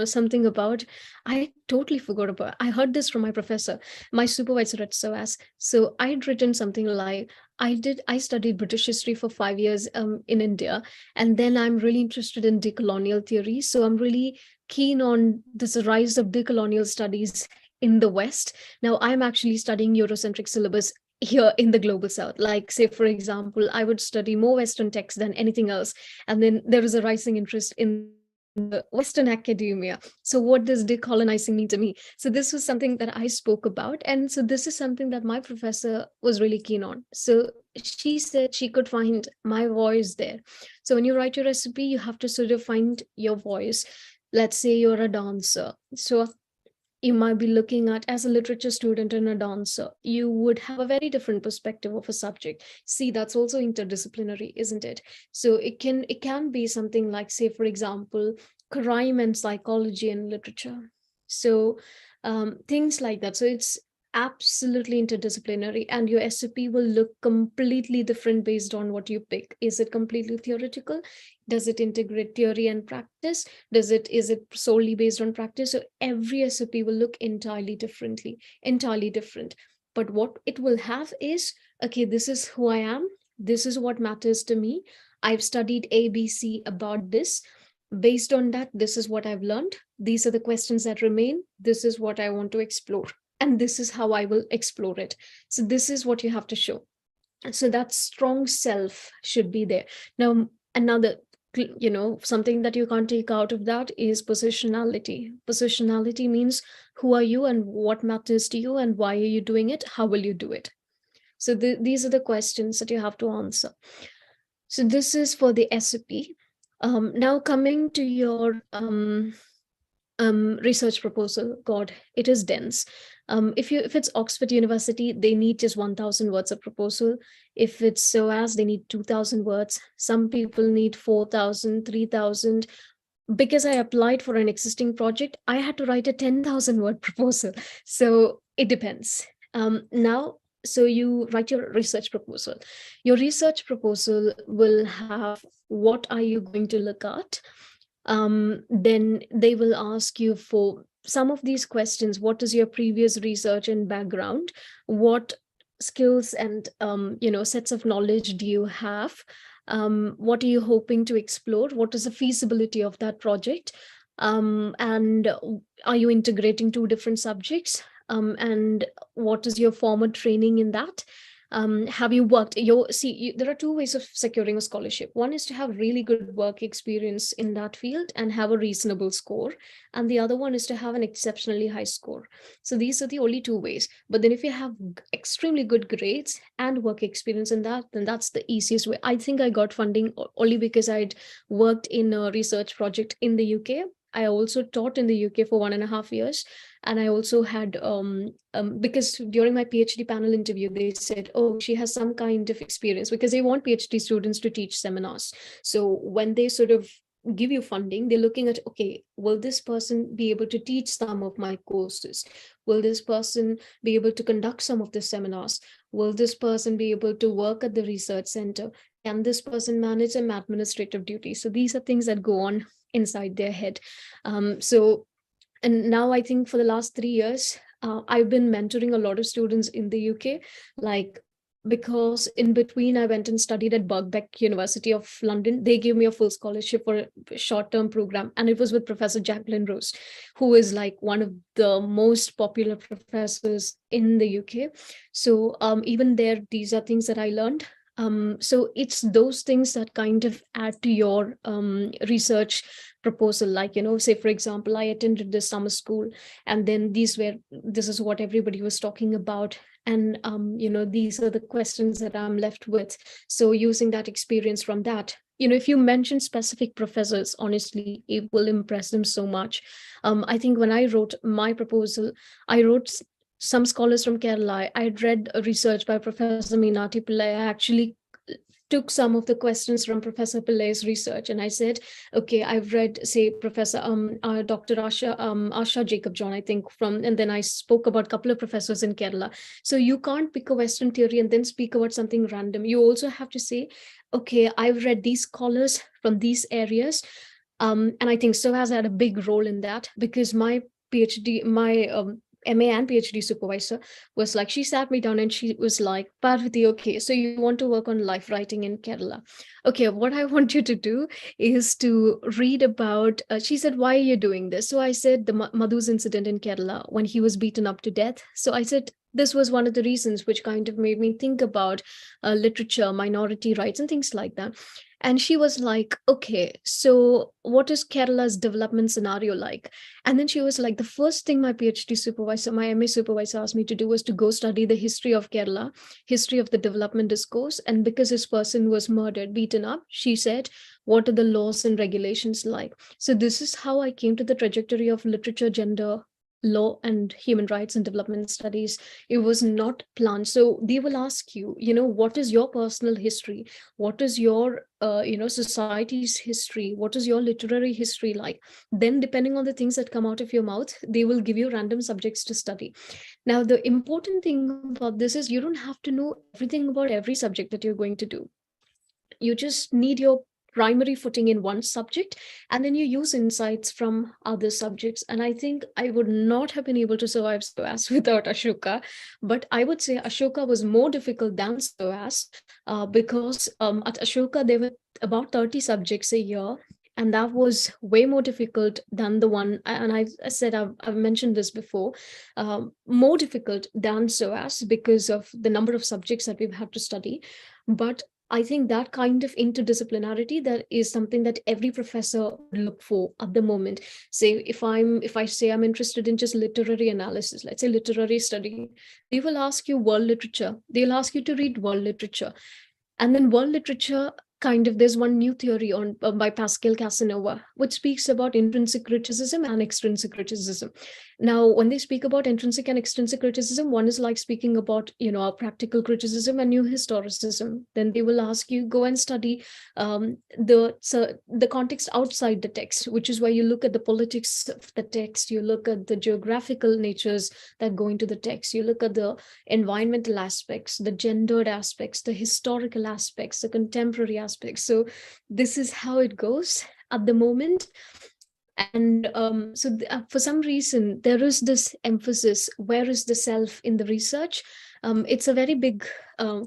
something about, I totally forgot about, I heard this from my professor, my supervisor at SOAS. So I'd written something like, I studied British history for 5 years in India. And then I'm really interested in decolonial theory. So I'm really keen on this rise of decolonial studies in the West. Now I'm actually studying Eurocentric syllabus here in the global South. Like, say, for example, I would study more Western texts than anything else. And then there is a rising interest in the Western academia. So what does decolonizing mean to me? So this was something that I spoke about. And so this is something that my professor was really keen on. So she said she could find my voice there. So when you write your recipe, you have to sort of find your voice. Let's say you're a dancer. So you might be looking at, as a literature student and a dancer, you would have a very different perspective of a subject. See, that's also interdisciplinary, isn't it? So it can be something like, say, for example, crime and psychology and literature. So things like that. So it's absolutely interdisciplinary, and your SOP will look completely different based on what you pick. Is it completely theoretical? Does it integrate theory and practice? Is it solely based on practice? So every SOP will look entirely different. But what it will have is, okay, this is who I am. This is what matters to me. I've studied ABC about this. Based on that, this is what I've learned. These are the questions that remain. This is what I want to explore. And this is how I will explore it. So this is what you have to show. So that strong self should be there. Now, another something that you can't take out of that is positionality. Positionality means who are you and what matters to you and why are you doing it? How will you do it? So these are the questions that you have to answer. So this is for the SOP. Now coming to your research proposal, God, it is dense. If it's Oxford University, they need just 1,000 words of proposal. If it's SOAS, they need 2,000 words. Some people need 4,000, 3,000. Because I applied for an existing project, I had to write a 10,000 word proposal. So it depends. So you write your research proposal. Your research proposal will have what are you going to look at? Then they will ask you for some of these questions. What is your previous research and background? What skills and sets of knowledge do you have? What are you hoping to explore? What is the feasibility of that project? And are you integrating two different subjects? And what is your formal training in that? Have you worked? There are two ways of securing a scholarship. One is to have really good work experience in that field and have a reasonable score. And the other one is to have an exceptionally high score. So these are the only two ways. But then if you have extremely good grades and work experience in that, then that's the easiest way. I think I got funding only because I'd worked in a research project in the UK. I also taught in the UK for 1.5 years. And I also had, because during my PhD panel interview, they said, oh, she has some kind of experience, because they want PhD students to teach seminars. So when they sort of give you funding, they're looking at, okay, will this person be able to teach some of my courses? Will this person be able to conduct some of the seminars? Will this person be able to work at the research center? Can this person manage some administrative duties? So these are things that go on inside their head. And now I think for the last 3 years, I've been mentoring a lot of students in the UK, because in between I went and studied at Birkbeck University of London. They gave me a full scholarship for a short-term program. And it was with Professor Jacqueline Rose, who is like one of the most popular professors in the UK. So even there, these are things that I learned. So it's those things that kind of add to your research proposal. Like, say, for example, I attended this summer school, and then this is what everybody was talking about. And, these are the questions that I'm left with. So using that experience from that, if you mention specific professors, honestly, it will impress them so much. I think when I wrote my proposal, I wrote some scholars from Kerala. I had read a research by Professor Meenati Pillai. I actually took some of the questions from Professor Pillai's research, and I said, okay, I've read, say, Professor Dr. Asha Jacob John, I think, and then I spoke about a couple of professors in Kerala. So you can't pick a Western theory and then speak about something random. You also have to say, okay, I've read these scholars from these areas. And I think SOAS had a big role in that, because my PhD, my MA and PhD supervisor was like, she sat me down and she was like, Parvati, okay, so you want to work on life writing in Kerala. Okay, what I want you to do is to read about, she said, why are you doing this? So I said, the Madhu's incident in Kerala when he was beaten up to death. So I said, this was one of the reasons which kind of made me think about literature, minority rights and things like that. And she was like, okay, so what is Kerala's development scenario like? And then she was like, the first thing my PhD supervisor, my MA supervisor asked me to do was to go study the history of Kerala, history of the development discourse. And because this person was murdered, beaten up, she said, what are the laws and regulations like? So this is how I came to the trajectory of literature, gender, law and human rights and development studies. It was not planned. So they will ask you, what is your personal history? What is your, society's history? What is your literary history like? Then depending on the things that come out of your mouth, they will give you random subjects to study. Now, the important thing about this is you don't have to know everything about every subject that you're going to do. You just need your primary footing in one subject, and then you use insights from other subjects. And I think I would not have been able to survive SOAS without Ashoka, but I would say Ashoka was more difficult than SOAS because at Ashoka there were about 30 subjects a year, and that was way more difficult than the one, and I've mentioned this before, more difficult than SOAS because of the number of subjects that we've had to study. But I think that kind of interdisciplinarity, that is something that every professor would look for at the moment. Say if I say I'm interested in just literary analysis, let's say literary study, they will ask you world literature. They'll ask you to read world literature. And then world literature, kind of, there's one new theory on by Pascal Casanova, which speaks about intrinsic criticism and extrinsic criticism. Now, when they speak about intrinsic and extrinsic criticism, one is like speaking about, our practical criticism and new historicism. Then they will ask you, go and study the context outside the text, which is where you look at the politics of the text, you look at the geographical natures that go into the text, you look at the environmental aspects, the gendered aspects, the historical aspects, the contemporary aspects. So this is how it goes at the moment. And for some reason, there is this emphasis, where is the self in the research? It's a very big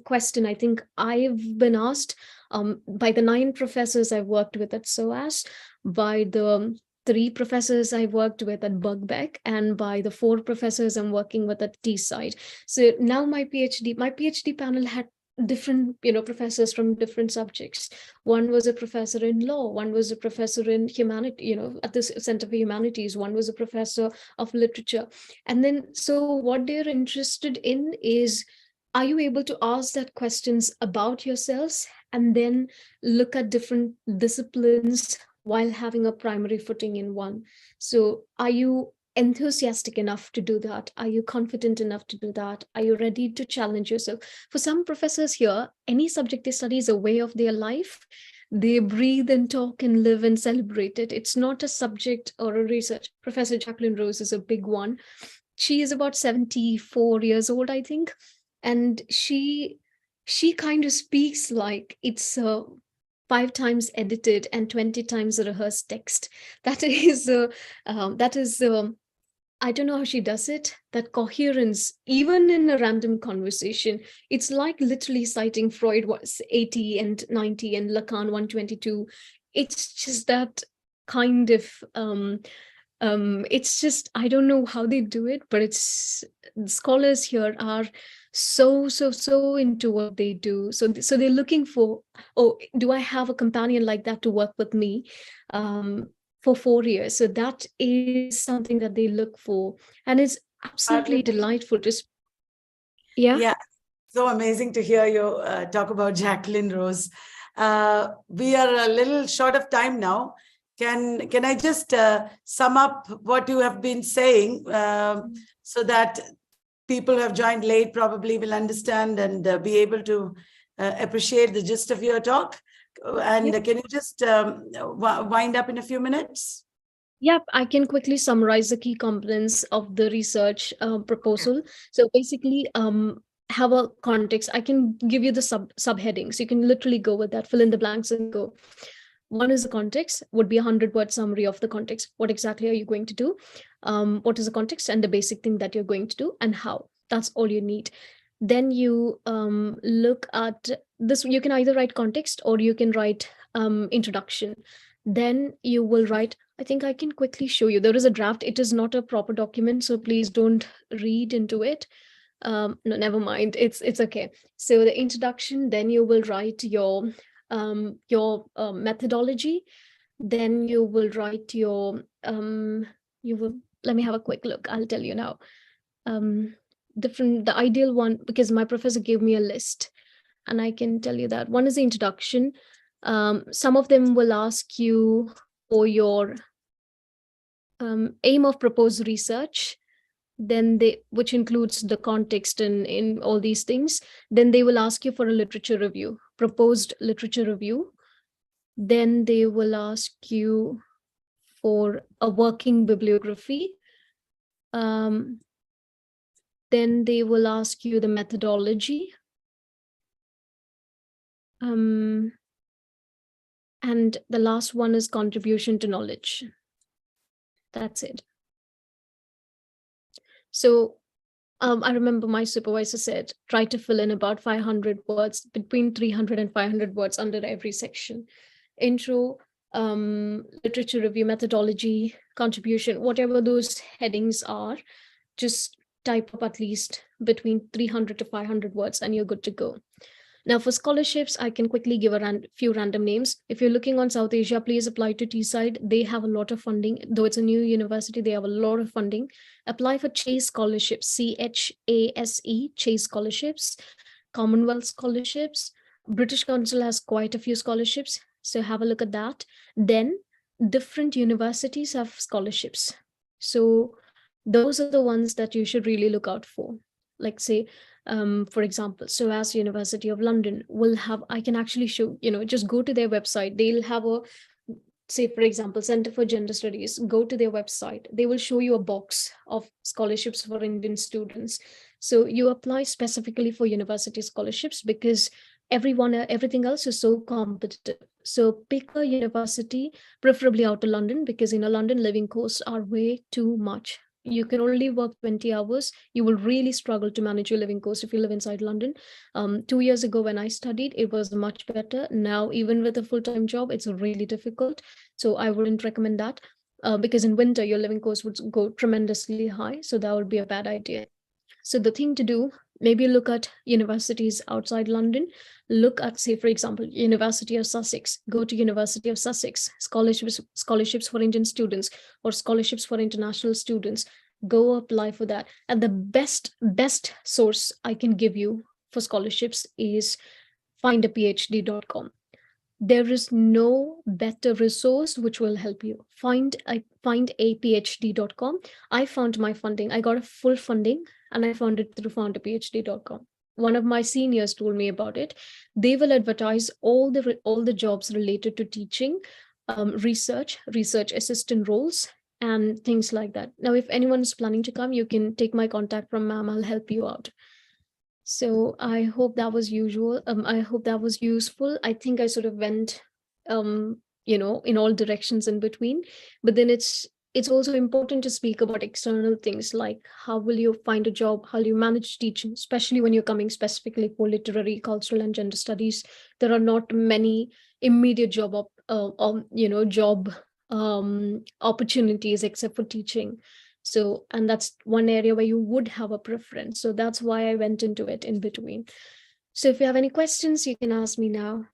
question. I think I've been asked by the 9 professors I've worked with at SOAS, by the 3 professors I worked with at Birkbeck, and by the 4 professors I'm working with at Teesside. So now my PhD panel had different professors from different subjects. One was a professor in law, one was a professor in humanity, at the Center for Humanities, one was a professor of literature. And then so what they're interested in is, are you able to ask that questions about yourselves and then look at different disciplines while having a primary footing in one? So are you enthusiastic enough to do that? Are you confident enough to do that? Are you ready to challenge yourself? For some professors here, any subject they study is a way of their life. They breathe and talk and live and celebrate it. It's not a subject or a research. Professor Jacqueline Rose is a big one. She is about 74 years old, I think. And she kind of speaks like it's 5 times edited and 20 times a rehearsed text. That is I don't know how she does it, that coherence, even in a random conversation. It's like literally citing Freud was 80 and 90 and Lacan 122. It's just that kind of, it's just, I don't know how they do it, but it's, scholars here are so into what they do. So they're looking for, oh, do I have a companion like that to work with me? For 4 years. So that is something that they look for. And it's absolutely delightful to Yeah, so amazing to hear you talk about Jacqueline Rose. We are a little short of time now. Can I just sum up what you have been saying so that people who have joined late probably will understand and be able to appreciate the gist of your talk? And can you just wind up in a few minutes? Yep, I can quickly summarize the key components of the research proposal. So basically, have a context. I can give you the subheadings. You can literally go with that, fill in the blanks and go. One is the context, would be a 100-word summary of the context. What exactly are you going to do? What is the context and the basic thing that you're going to do and how? That's all you need. Then you look at this. You can either write context or you can write introduction. Then you will write, I think I can quickly show you. There is a draft. It is not a proper document, so please don't read into it. No, never mind. It's okay. So the introduction, then you will write your methodology. Then you will write your let me have a quick look. I'll tell you now. The ideal one, because my professor gave me a list and I can tell you that. One is the introduction. Some of them will ask you for your aim of proposed research, then which includes the context and in all these things. Then they will ask you for a literature review, proposed literature review. Then they will ask you for a working bibliography. Then they will ask you the methodology. And the last one is contribution to knowledge. That's it. So I remember my supervisor said, try to fill in about 500 words, between 300 and 500 words under every section. Intro, literature review, methodology, contribution, whatever those headings are, just type up at least between 300 to 500 words and you're good to go. Now for scholarships, I can quickly give a few random names. If you're looking on South Asia, please apply to Teesside. They have a lot of funding. Though it's a new university, they have a lot of funding. Apply for Chase scholarships, CHASE, Chase scholarships, Commonwealth scholarships. British Council has quite a few scholarships, so have a look at that. Then different universities have scholarships. So those are the ones that you should really look out for. Like say, for example, SOAS University of London will have, I can actually show, just go to their website. They'll have a, say, for example, Center for Gender Studies, go to their website. They will show you a box of scholarships for Indian students. So you apply specifically for university scholarships because everything else is so competitive. So pick a university, preferably out of London, because in London, living costs are way too much. You can only work 20 hours. You will really struggle to manage your living costs if you live inside London. 2 years ago when I studied, it was much better. Now, even with a full-time job, it's really difficult. So I wouldn't recommend that because in winter, your living costs would go tremendously high. So that would be a bad idea. So the thing to do, maybe look at universities outside London. Look at, say, for example, University of Sussex. Go to University of Sussex, scholarships for Indian students or scholarships for international students. Go apply for that. And the best source I can give you for scholarships is findaphd.com. There is no better resource which will help you. Findaphd.com. I found my funding. I got a full funding and I found it through findaphd.com. One of my seniors told me about it. They will advertise all the jobs related to teaching, research assistant roles, and things like that. Now, if anyone's planning to come, you can take my contact from ma'am. I'll help you out. So I hope that was usual. I hope that was useful. I think I sort of went, in all directions in between. But then it's also important to speak about external things like how will you find a job, how do you manage teaching, especially when you're coming specifically for literary, cultural, and gender studies. There are not many immediate job opportunities except for teaching. So, and that's one area where you would have a preference. So that's why I went into it in between. So if you have any questions, you can ask me now.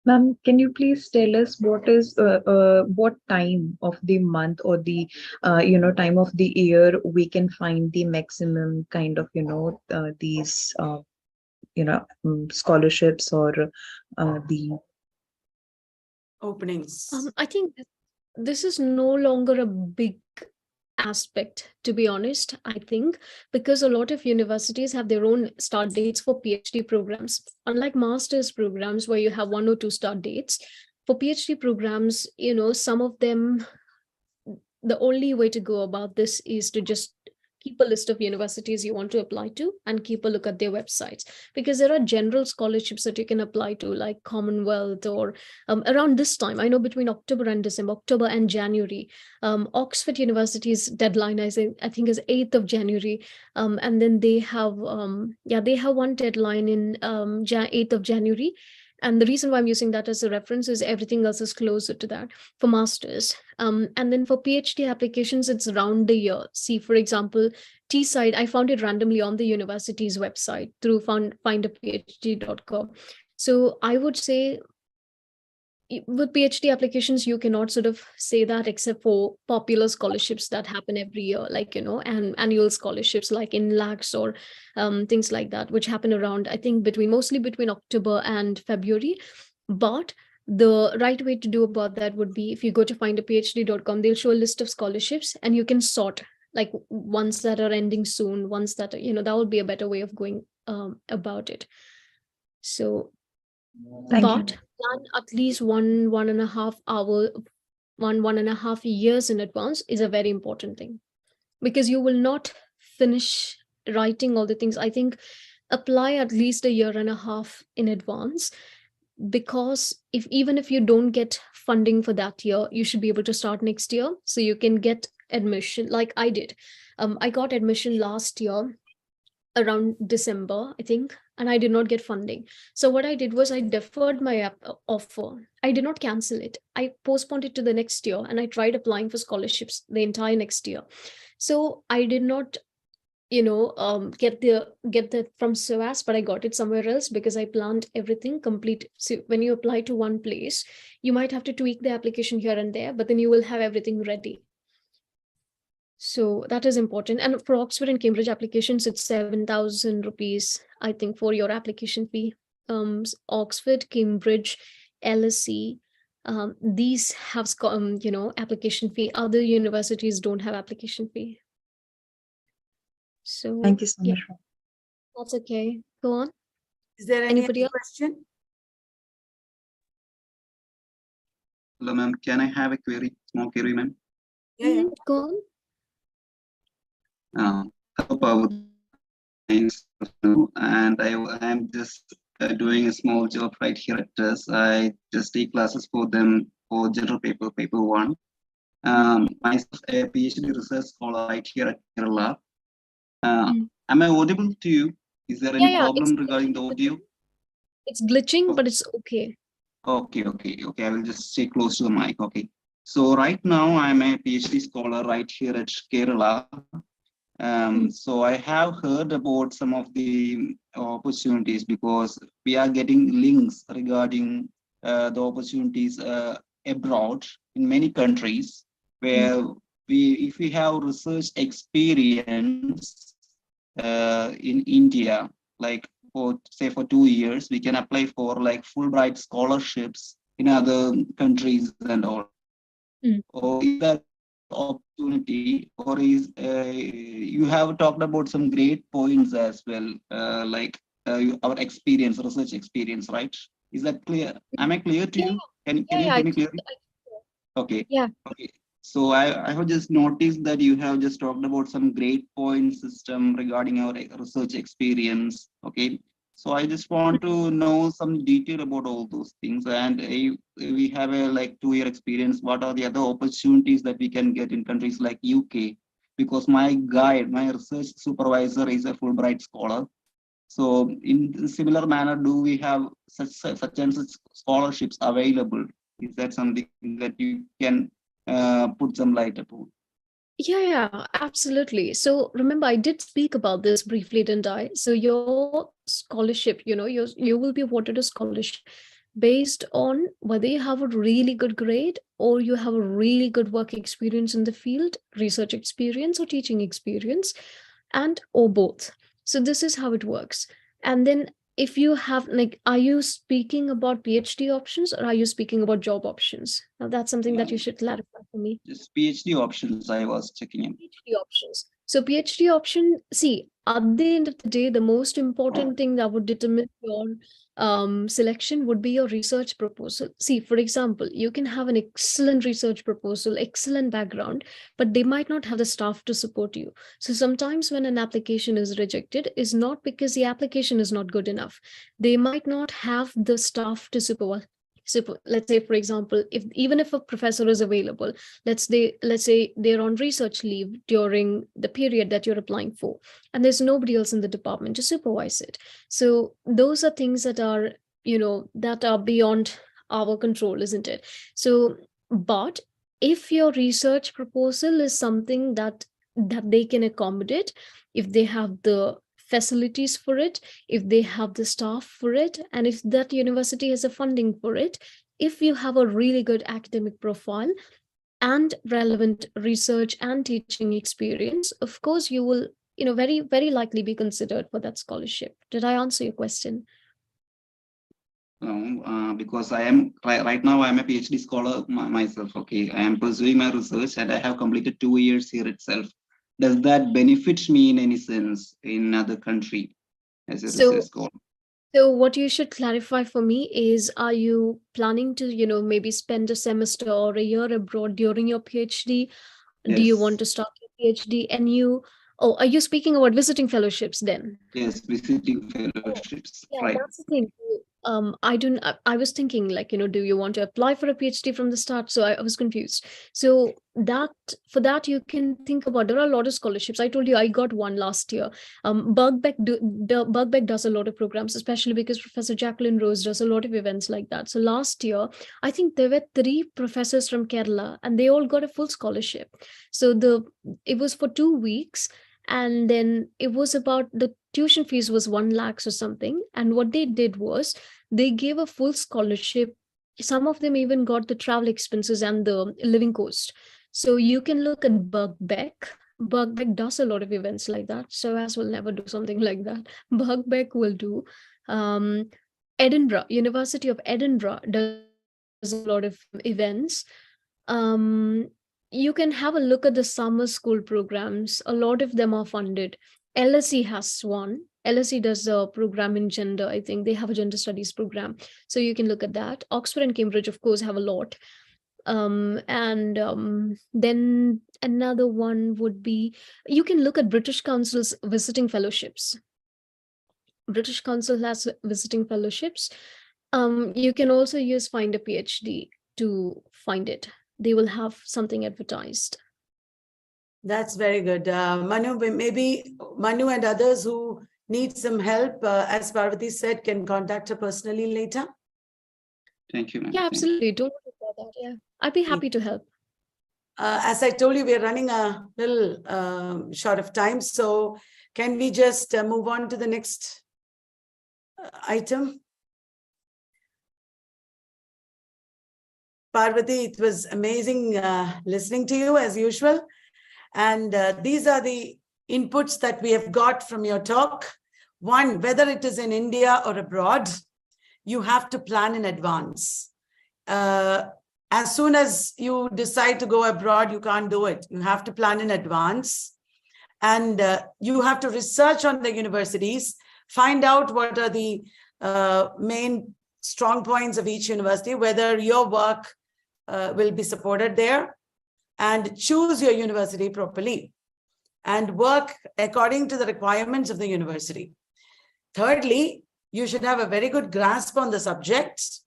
Ma'am, can you please tell us what is what time of the month or the time of the year we can find the maximum kind of these scholarships or the Openings. I think this is no longer a big aspect, to be honest, I think, because a lot of universities have their own start dates for PhD programs. Unlike master's programs where you have 1 or 2 start dates, for PhD programs, some of them, the only way to go about this is to just keep a list of universities you want to apply to and keep a look at their websites, because there are general scholarships that you can apply to, like Commonwealth or around this time. I know between October and January, Oxford University's deadline I think is 8th of January, and then they have one deadline in 8th of January. And the reason why I'm using that as a reference is everything else is closer to that for masters. And then for PhD applications, it's around the year. See, for example, Teesside, I found it randomly on the university's website through findaphd.com. So I would say with PhD applications, you cannot sort of say that except for popular scholarships that happen every year, like, and annual scholarships like in lakhs or things like that, which happen around, I think, mostly between October and February. But the right way to do about that would be if you go to findaphd.com, they'll show a list of scholarships and you can sort like ones that are ending soon, ones that, that would be a better way of going about it. So, plan at least one and a half years in advance is a very important thing, because you will not finish writing all the things. I think apply at least a year and a half in advance, because even if you don't get funding for that year, you should be able to start next year, so you can get admission like I did. I got admission last year around December, I think, and I did not get funding. So what I did was I deferred my offer. I did not cancel it. I postponed it to the next year, and I tried applying for scholarships the entire next year. So I did not, get that from SOAS, but I got it somewhere else because I planned everything complete. So when you apply to one place, you might have to tweak the application here and there, but then you will have everything ready. So that is important. And for Oxford and Cambridge applications, it's 7,000 rupees, I think, for your application fee. Oxford, Cambridge, LSE, these have, application fee. Other universities don't have application fee. So Thank you so much. That's okay. Go on. Is there Anybody any else? question? Hello, ma'am. Can I have a query? Small query, ma'am. Yeah. Go on. Hello, Pavu. And I am just doing a small job right here at TES. I just take classes for them for general paper 1. Myself, a PhD research scholar right here at Kerala. Am I audible to you? Is there any problem regarding the audio? It's glitching, but it's okay. Okay. I will just stay close to the mic. Okay. So right now I'm a PhD scholar right here at Kerala. So I have heard about some of the opportunities because we are getting links regarding the opportunities abroad in many countries where if we have research experience in India, like for 2 years, we can apply for like Fulbright scholarships in other countries and all. Or is that opportunity, or is you have talked about some great points as well, like our experience, research experience, right? Is that clear? Am I clear to you? Can you hear me clearly? Okay. Yeah. Okay. So I have just noticed that you have just talked about some great point system regarding our research experience. Okay. So I just want to know some detail about all those things. And we have a like 2-year experience. What are the other opportunities that we can get in countries like UK? Because my guide, my research supervisor is a Fulbright scholar. So in similar manner, do we have such and such scholarships available? Is that something that you can put some light upon? Yeah, absolutely. So remember, I did speak about this briefly, didn't I? So your scholarship, you will be awarded a scholarship based on whether you have a really good grade or you have a really good work experience in the field, research experience or teaching experience, and or both. So this is how it works. And then if you have are you speaking about PhD options or are you speaking about job options? Now that's something that you should clarify for me. Just PhD options I was checking in. PhD options. So PhD option, see, at the end of the day, the most important thing that would determine your selection would be your research proposal. See, for example, you can have an excellent research proposal, excellent background, but they might not have the staff to support you. So sometimes when an application is rejected, is not because the application is not good enough. They might not have the staff to supervise. So let's say, for example, even if a professor is available, let's say they're on research leave during the period that you're applying for, and there's nobody else in the department to supervise it. So those are things that are, that are beyond our control, isn't it? So, but if your research proposal is something that they can accommodate, if they have the facilities for it, if they have the staff for it, and if that university has a funding for it, if you have a really good academic profile and relevant research and teaching experience, of course you will, very, very likely be considered for that scholarship. Did I answer your question? No, because I am right now I'm a PhD scholar myself. Okay, I am pursuing my research and I have completed 2 years here itself. Does that benefit me in any sense in other country as a research scholar? So what you should clarify for me is, are you planning to, maybe spend a semester or a year abroad during your PhD? Yes. Do you want to start your PhD and are you speaking about visiting fellowships then? Yes, visiting fellowships. Yeah, right. That's the thing. I was thinking like, do you want to apply for a PhD from the start? So I was confused. So for that, you can think about, there are a lot of scholarships. I told you I got one last year. Birkbeck does a lot of programs, especially because Professor Jacqueline Rose does a lot of events like that. So last year, I think there were 3 professors from Kerala and they all got a full scholarship. So it was for 2 weeks. And then it was about, the tuition fees was 1 lakh or something. And what they did was they gave a full scholarship. Some of them even got the travel expenses and the living cost. So you can look at Birkbeck. Birkbeck does a lot of events like that. So as will never do something like that. Birkbeck will do. Edinburgh, University of Edinburgh does a lot of events. You can have a look at the summer school programs. A lot of them are funded. LSE has one. LSE does a program in gender. I think they have a gender studies program. So you can look at that. Oxford and Cambridge, of course, have a lot. Then another one would be, you can look at British Council's visiting fellowships. British Council has visiting fellowships. You can also use Find a PhD to find it. They will have something advertised. That's very good. Manu, maybe Manu and others who need some help, as Parvati said, can contact her personally later. Thank you, ma'am. Yeah, absolutely. Don't worry about that. Yeah, I'd be happy to help. As I told you, we're running a little short of time. So can we just move on to the next item? Parvati, it was amazing listening to you as usual. And these are the inputs that we have got from your talk. One, whether it is in India or abroad, you have to plan in advance. As soon as you decide to go abroad, you can't do it. You have to plan in advance. And you have to research on the universities, find out what are the main strong points of each university, whether your work will be supported there, and choose your university properly and work according to the requirements of the university. Thirdly, you should have a very good grasp on the subject.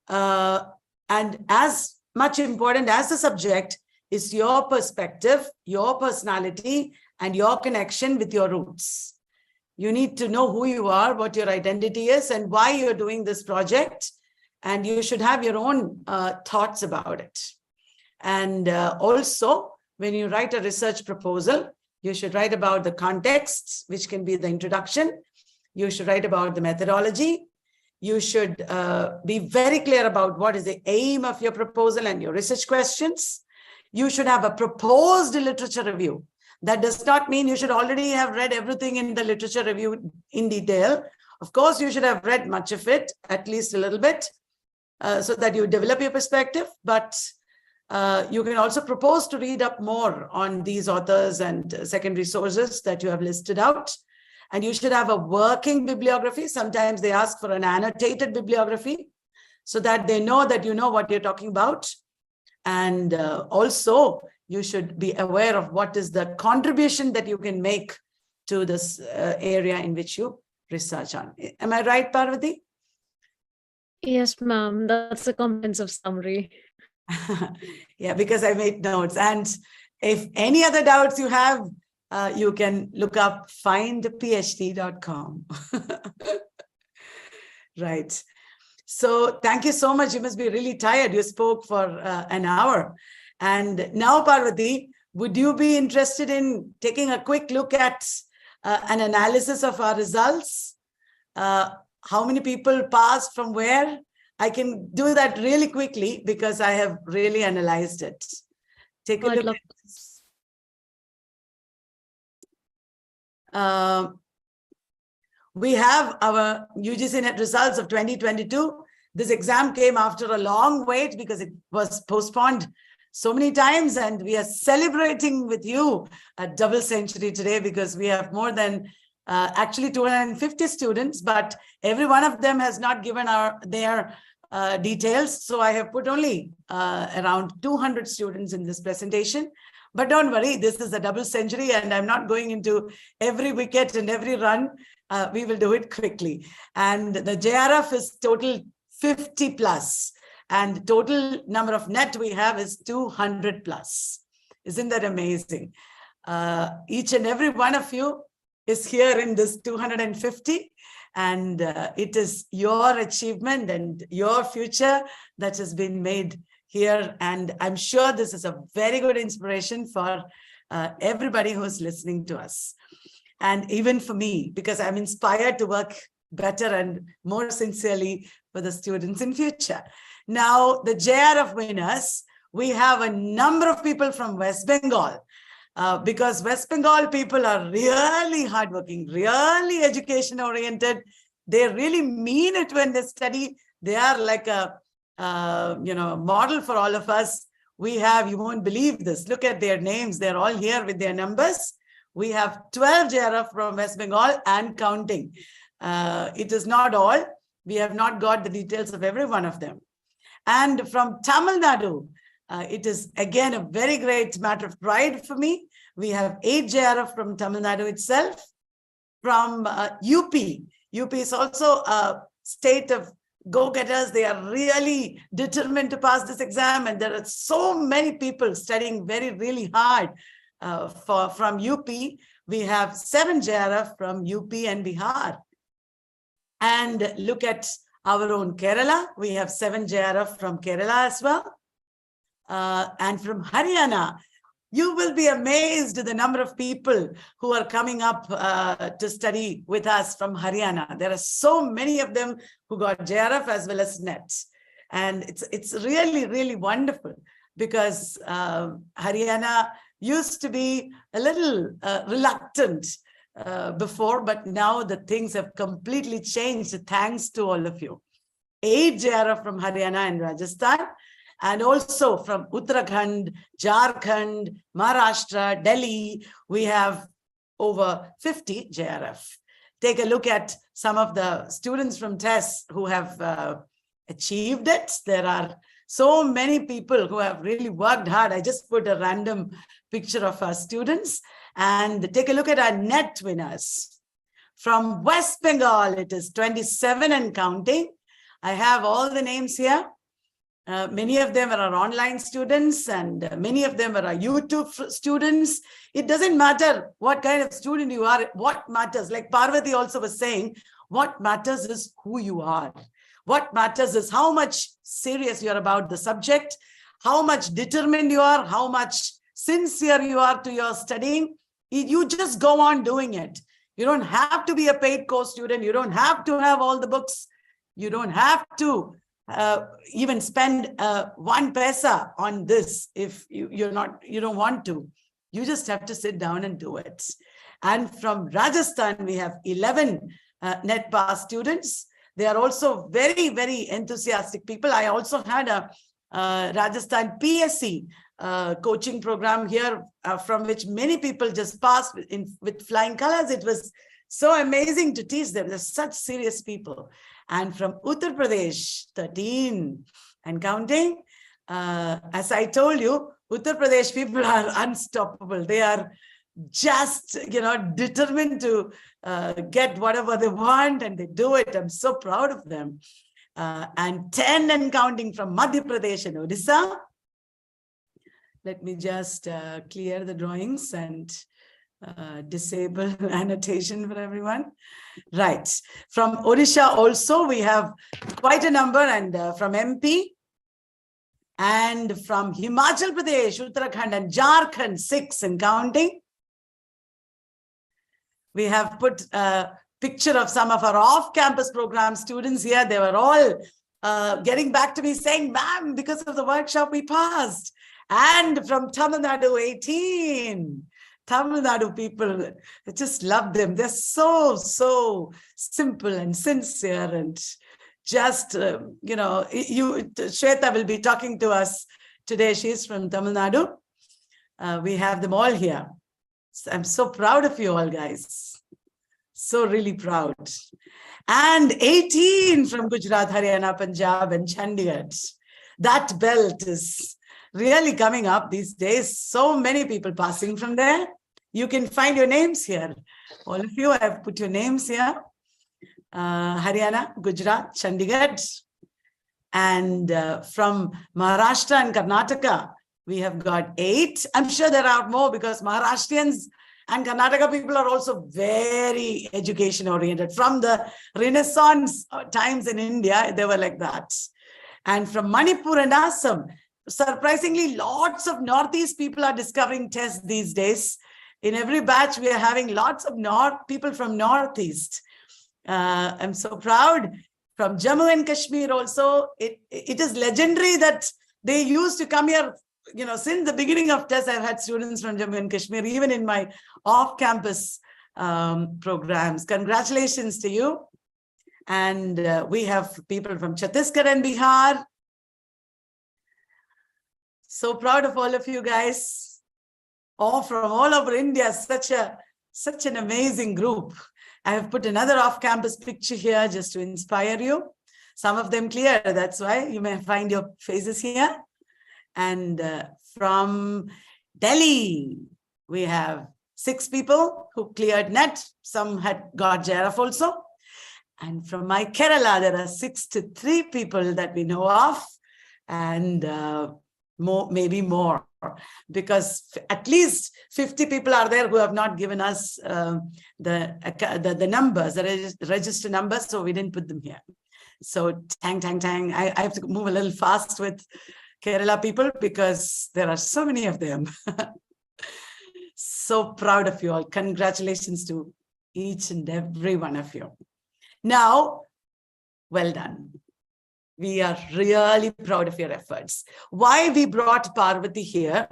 And as much important as the subject is your perspective, your personality, and your connection with your roots. You need to know who you are, what your identity is, and why you're doing this project. And you should have your own thoughts about it. And also, when you write a research proposal, you should write about the context, which can be the introduction. You should write about the methodology. You should be very clear about what is the aim of your proposal and your research questions. You should have a proposed literature review. That does not mean you should already have read everything in the literature review in detail. Of course, you should have read much of it, at least a little bit, so that you develop your perspective. But you can also propose to read up more on these authors and secondary sources that you have listed out. And you should have a working bibliography. Sometimes they ask for an annotated bibliography so that they know that you know what you're talking about. And also, you should be aware of what is the contribution that you can make to this area in which you research on. Am I right, Parvati? Yes, ma'am. That's a comprehensive summary. Yeah, because I made notes. And if any other doubts you have, you can look up findphd.com. Right. So thank you so much. You must be really tired. You spoke for an hour. And now, Parvati, would you be interested in taking a quick look at an analysis of our results? How many people passed from where? I can do that really quickly because I have really analyzed it. Take a look at this. We have our UGC NET results of 2022. This exam came after a long wait because it was postponed so many times, and we are celebrating with you a double century today because we have more than actually 250 students, but every one of them has not given their details. So I have put only around 200 students in this presentation. But don't worry, this is a double century and I'm not going into every wicket and every run we will do it quickly. And the JRF is total 50 plus. And total number of NET we have is 200 plus. Isn't that amazing? Each and every one of you is here in this 250. And it is your achievement and your future that has been made here. And I'm sure this is a very good inspiration for everybody who's listening to us. And even for me, because I'm inspired to work better and more sincerely for the students in future. Now, the JRF winners, we have a number of people from West Bengal, because West Bengal people are really hardworking, really education-oriented. They really mean it when they study. They are like a model for all of us. We have, you won't believe this, look at their names. They're all here with their numbers. We have 12 JRF from West Bengal and counting. It is not all. We have not got the details of every one of them. And from Tamil Nadu, it is again a very great matter of pride for me. We have 8 JRF from Tamil Nadu itself. From UP is also a state of go-getters. They are really determined to pass this exam, and there are so many people studying really hard from UP. We have 7 JRF from UP and Bihar. And look at our own Kerala. We have 7 JRF from Kerala as well. And from Haryana, you will be amazed at the number of people who are coming up to study with us from Haryana. There are so many of them who got JRF as well as NET. And it's really wonderful, because Haryana used to be a little reluctant before, but now the things have completely changed, thanks to all of you. 8 JRF from Haryana and Rajasthan, and also from Uttarakhand, Jharkhand, Maharashtra, Delhi, we have over 50 JRF. Take a look at some of the students from TES who have achieved it. There are so many people who have really worked hard. I just put a random picture of our students. And take a look at our NET winners. From West Bengal, it is 27 and counting. I have all the names here. Many of them are our online students, and many of them are our YouTube students. It doesn't matter what kind of student you are. What matters, like Parvati also was saying, what matters is who you are. What matters is how much serious you are about the subject, how much determined you are, how much sincere you are to your studying. You just go on doing it. You don't have to be a paid course student. You don't have to have all the books. You don't have to even spend 1 paisa on this if you don't want to. You just have to sit down and do it. And from Rajasthan, we have 11 NET pass students. They are also very enthusiastic people. I also had a Rajasthan PSC coaching program here, from which many people just passed with flying colors. It was so amazing to teach them. They're such serious people. And from Uttar Pradesh, 13 and counting. As I told you, Uttar Pradesh people are unstoppable. They are just, determined to get whatever they want, and they do it. I'm so proud of them. And 10 and counting from Madhya Pradesh and Odisha. Let me just clear the drawings and disable annotation for everyone. Right. From Odisha also, we have quite a number, and from MP. And from Himachal Pradesh, Uttarakhand and Jharkhand, 6 and counting. We have put a picture of some of our off-campus program students here. They were all getting back to me saying, ma'am, because of the workshop we passed. And from Tamil Nadu, 18. Tamil Nadu people, I just love them. They're so simple and sincere, and just, Shweta will be talking to us today. She's from Tamil Nadu. We have them all here. So I'm so proud of you all, guys. So really proud. And 18 from Gujarat, Haryana, Punjab, and Chandigarh. That belt is really coming up these days. So many people passing from there. You can find your names here. All of you, I've put your names here. Haryana, Gujarat, Chandigarh. And from Maharashtra and Karnataka, we have got 8. I'm sure there are more because Maharashtrians and Karnataka people are also very education oriented. From the Renaissance times in India, they were like that. And from Manipur and Assam, surprisingly, lots of Northeast people are discovering TES these days. In every batch, we are having lots of people from Northeast. I'm so proud. From Jammu and Kashmir also, it is legendary that they used to come here. You know, since the beginning of TES, I've had students from Jammu and Kashmir, even in my off-campus programs. Congratulations to you. And we have people from Chhattisgarh and Bihar. So proud of all of you guys. All from all over India, such an amazing group. I have put another off-campus picture here just to inspire you. Some of them clear, that's why you may find your faces here. And from Delhi, we have 6 people who cleared NET. Some had got JRF also. And from my Kerala, there are 63 people that we know of, and maybe more, because at least 50 people are there who have not given us the numbers, the register numbers, so we didn't put them here. So tang. I have to move a little fast with Kerala people because there are so many of them. So proud of you all. Congratulations to each and every one of you. Now, well done. We are really proud of your efforts. Why we brought Parvati here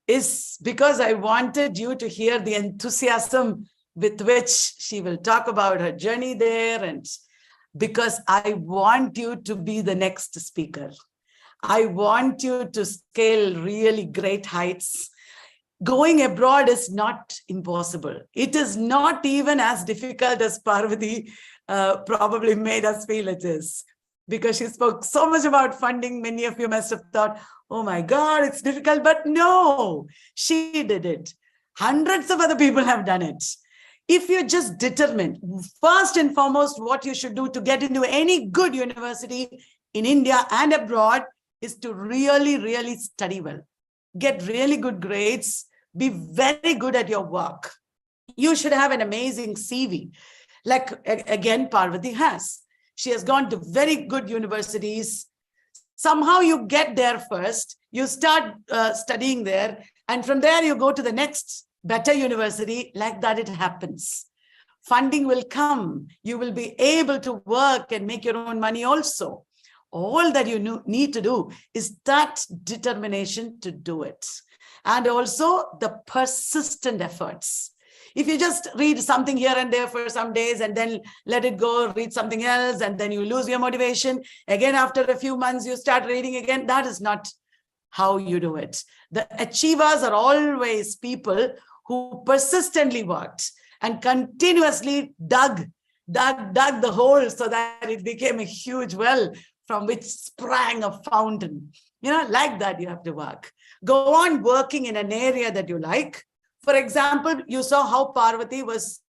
is because I wanted you to hear the enthusiasm with which she will talk about her journey there, and because I want you to be the next speaker. I want you to scale really great heights. Going abroad is not impossible. It is not even as difficult as Parvati probably made us feel it is. Because she spoke so much about funding, many of you must have thought, oh my God, it's difficult. But no, she did it. Hundreds of other people have done it. If you're just determined, first and foremost, what you should do to get into any good university in India and abroad is to really, really study well. Get really good grades. Be very good at your work. You should have an amazing CV. Like, again, Parvati has. She has gone to very good universities. Somehow you get there first. You start studying there. And from there, you go to the next better university. Like that, it happens. Funding will come. You will be able to work and make your own money also. All that you need to do is that determination to do it. And also the persistent efforts. If you just read something here and there for some days and then let it go, read something else, and then you lose your motivation, again, after a few months, you start reading again, that is not how you do it. The achievers are always people who persistently worked and continuously dug the hole so that it became a huge well from which sprang a fountain. You know, like that you have to work. Go on working in an area that you like. For example, you saw how Parvati was,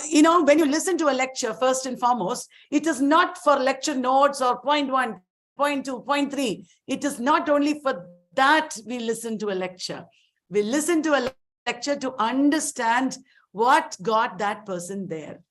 you know, when you listen to a lecture, first and foremost, it is not for lecture notes or point 1, point 2, point 3. It is not only for that we listen to a lecture. We listen to a lecture to understand what got that person there.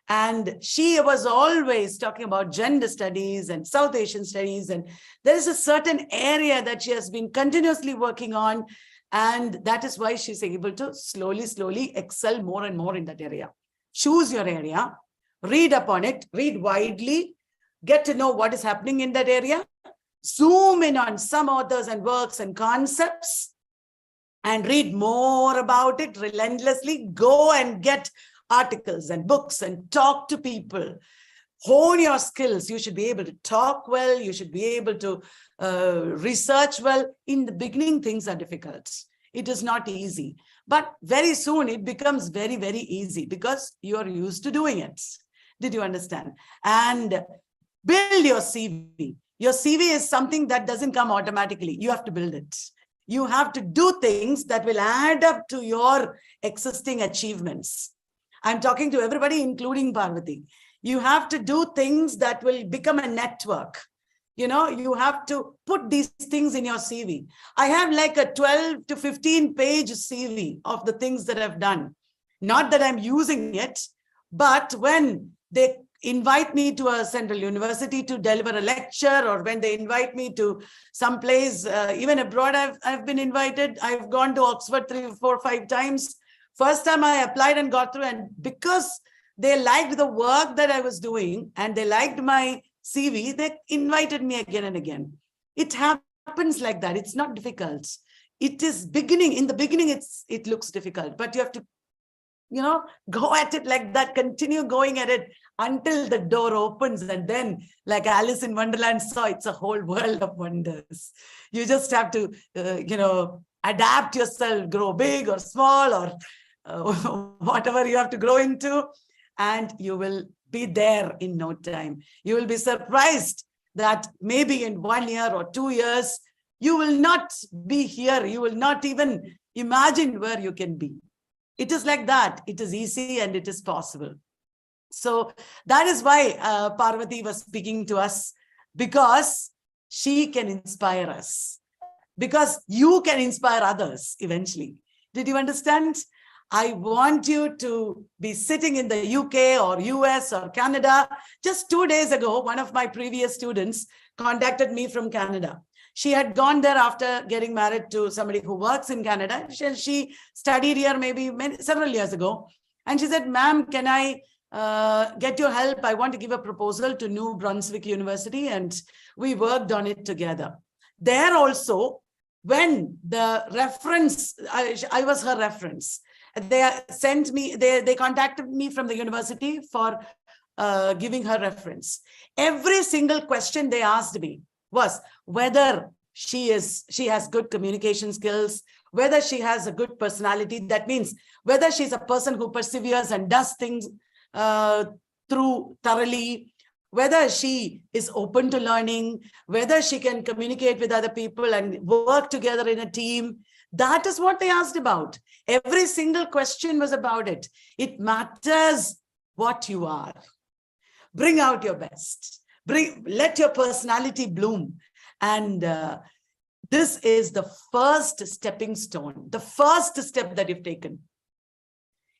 And she was always talking about gender studies and South Asian studies. And there is a certain area that she has been continuously working on. And that is why she's able to slowly excel more and more in that area. Choose your area, read upon it, read widely, get to know what is happening in that area, zoom in on some authors and works and concepts, and read more about it relentlessly. Go and get articles and books and talk to people. Hone your skills. You should be able to talk well. You should be able to research well. In the beginning, things are difficult. It is not easy. But very soon, it becomes very, very easy because you are used to doing it. Did you understand? And build your CV. Your CV is something that doesn't come automatically. You have to build it. You have to do things that will add up to your existing achievements. I'm talking to everybody, including Parvati. You have to do things that will become a network. You know, you have to put these things in your CV. I have like a 12 to 15 page CV of the things that I've done. Not that I'm using it, but when they invite me to a central university to deliver a lecture, or when they invite me to some place, even abroad, I've been invited. I've gone to Oxford 3, 4, 5 times. First time I applied and got through, and because they liked the work that I was doing and they liked my CV, they invited me again and again. It happens like that. It's not difficult. It is beginning. In the beginning, it looks difficult, but you have to, you know, go at it like that, continue going at it until the door opens. And then, like Alice in Wonderland saw, it's a whole world of wonders. You just have to, you know, adapt yourself, grow big or small, or whatever you have to grow into, and you will be there in no time. You will be surprised that maybe in 1 year or 2 years, you will not be here. You will not even imagine where you can be. It is like that. It is easy and it is possible. So that is why Parvati was speaking to us, because she can inspire us, because you can inspire others eventually. Did you understand? I want you to be sitting in the UK or US or Canada. Just 2 days ago, one of my previous students contacted me from Canada. She had gone there after getting married to somebody who works in Canada. She studied here maybe several years ago. And she said, ma'am, can I get your help? I want to give a proposal to New Brunswick University. And we worked on it together. There also, when the reference, I was her reference. They sent me, they contacted me from the university for giving her reference. Every single question they asked me was whether she has good communication skills, whether she has a good personality. That means whether she's a person who perseveres and does things through thoroughly, whether she is open to learning, whether she can communicate with other people and work together in a team. That is what they asked about. Every single question was about it. It matters what you are. Bring out your best. Let your personality bloom. And this is the first stepping stone, the first step that you've taken.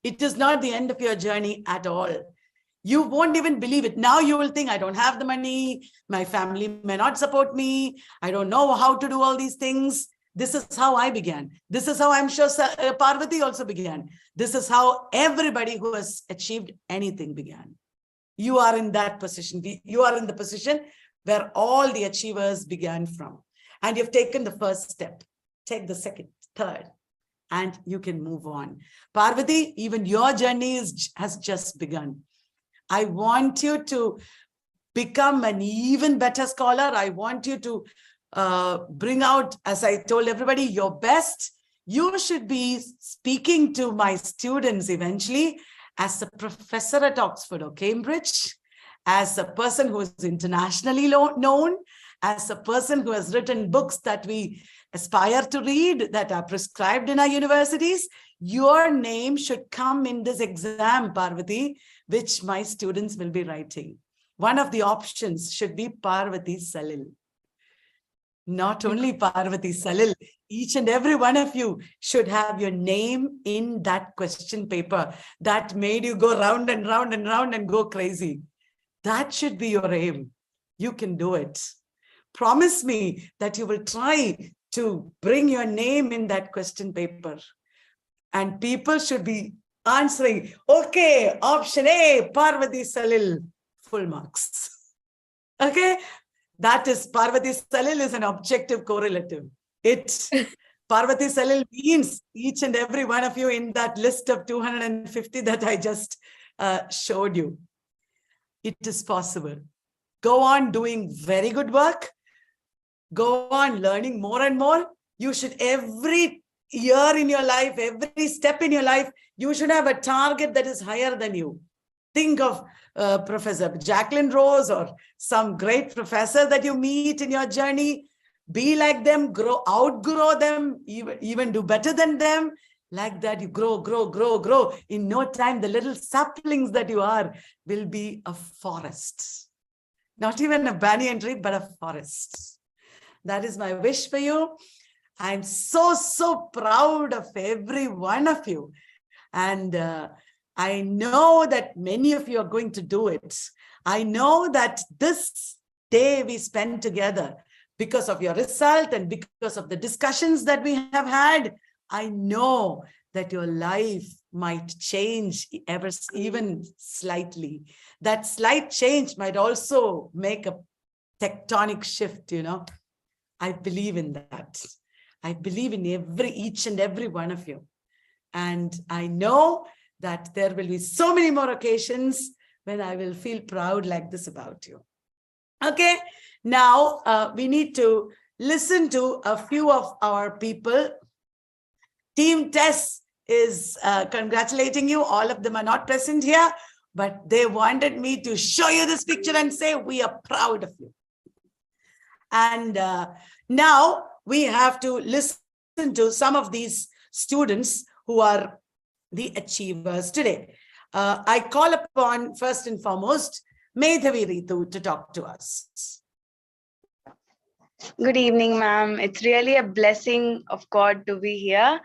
It is not the end of your journey at all. You won't even believe it. Now you will think, I don't have the money. My family may not support me. I don't know how to do all these things. This is how I began. This is how I'm sure Parvati also began. This is how everybody who has achieved anything began. You are in that position. You are in the position where all the achievers began from. And you've taken the first step. Take the second, third, and you can move on. Parvati, even your journey has just begun. I want you to become an even better scholar. I want you to bring out, as I told everybody, your best. You should be speaking to my students eventually as a professor at Oxford or Cambridge, as a person who is internationally known, as a person who has written books that we aspire to read, that are prescribed in our universities. Your name should come in this exam, Parvati, which my students will be writing. One of the options should be Parvati Salil. Not only Parvati Salil, each and every one of you should have your name in that question paper that made you go round and round and round and go crazy. That should be your aim. You can do it. Promise me that you will try to bring your name in that question paper. And people should be answering, okay, option A, Parvati Salil, full marks. Okay? That is, Parvati Salil is an objective correlative. Parvati Salil means each and every one of you in that list of 250 that I just showed you. It is possible. Go on doing very good work. Go on learning more and more. You should, every year in your life, every step in your life, you should have a target that is higher than you. Think of Professor Jacqueline Rose or some great professor that you meet in your journey. Be like them, outgrow them, even do better than them. Like that, you grow, grow, grow, grow. In no time, the little saplings that you are will be a forest. Not even a banyan tree, but a forest. That is my wish for you. I'm so, so proud of every one of you. And I know that many of you are going to do it. I know that this day we spent together, because of your result and because of the discussions that we have had, I know that your life might change even slightly. That slight change might also make a tectonic shift, you know. I believe in that. I believe in each and every one of you. And I know that there will be so many more occasions when I will feel proud like this about you. Okay, now we need to listen to a few of our people. Team TES is congratulating you. All of them are not present here, but they wanted me to show you this picture and say, we are proud of you. And now we have to listen to some of these students who are the achievers today. I call upon, first and foremost, Medhavi Ritu to talk to us. Good evening, ma'am. It's really a blessing of God to be here.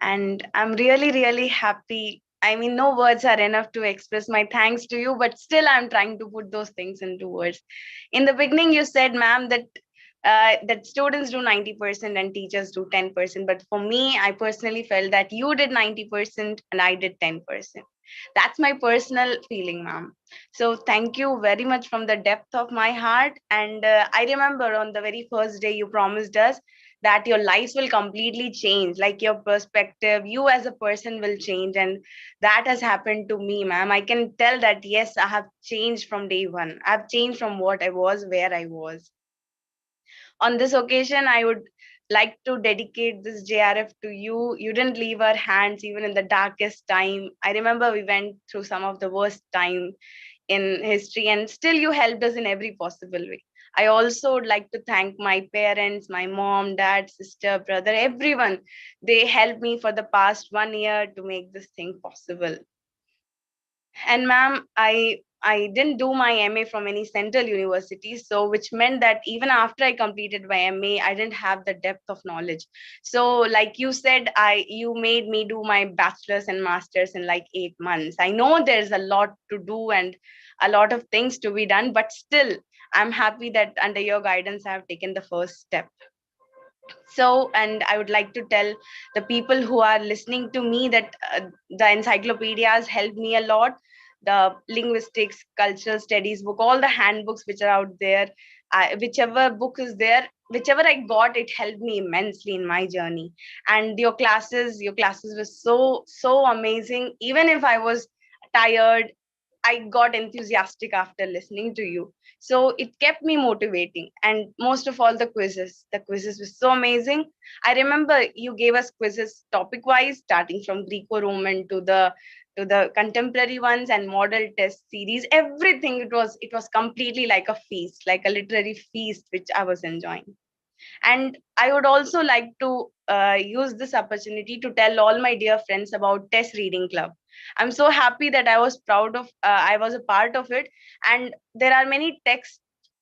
And I'm really, really happy. I mean, no words are enough to express my thanks to you, but still I'm trying to put those things into words. In the beginning, you said, ma'am, that students do 90% and teachers do 10%. But for me, I personally felt that you did 90% and I did 10%. That's my personal feeling, ma'am. So thank you very much from the depth of my heart. And I remember on the very first day you promised us that your lives will completely change, like your perspective, you as a person will change. And that has happened to me, ma'am. I can tell that, yes, I have changed from day one. I've changed from what I was, where I was. On this occasion, I would like to dedicate this JRF to you. You didn't leave our hands even in the darkest time. I remember we went through some of the worst time in history, and still you helped us in every possible way. I also would like to thank my parents, my mom, dad, sister, brother, everyone. They helped me for the past 1 year to make this thing possible. And ma'am, I didn't do my MA from any central university, so which meant that even after I completed my MA, I didn't have the depth of knowledge. So like you said, you made me do my bachelor's and master's in like 8 months. I know there's a lot to do and a lot of things to be done, but still, I'm happy that under your guidance, I have taken the first step. So, and I would like to tell the people who are listening to me that the encyclopedias helped me a lot. The linguistics, cultural studies book, all the handbooks which are out there, whichever book is there, whichever I got, it helped me immensely in my journey. And your classes were so amazing. Even if I was tired, I got enthusiastic after listening to you. So it kept me motivating. And most of all, the quizzes were so amazing. I remember you gave us quizzes topic wise, starting from Greco-Roman to the contemporary ones and model test series. Everything, it was completely like a feast, like a literary feast, which I was enjoying. And I would also like to use this opportunity to tell all my dear friends about TES Reading Club. I'm so happy that I was I was a part of it. And there are many texts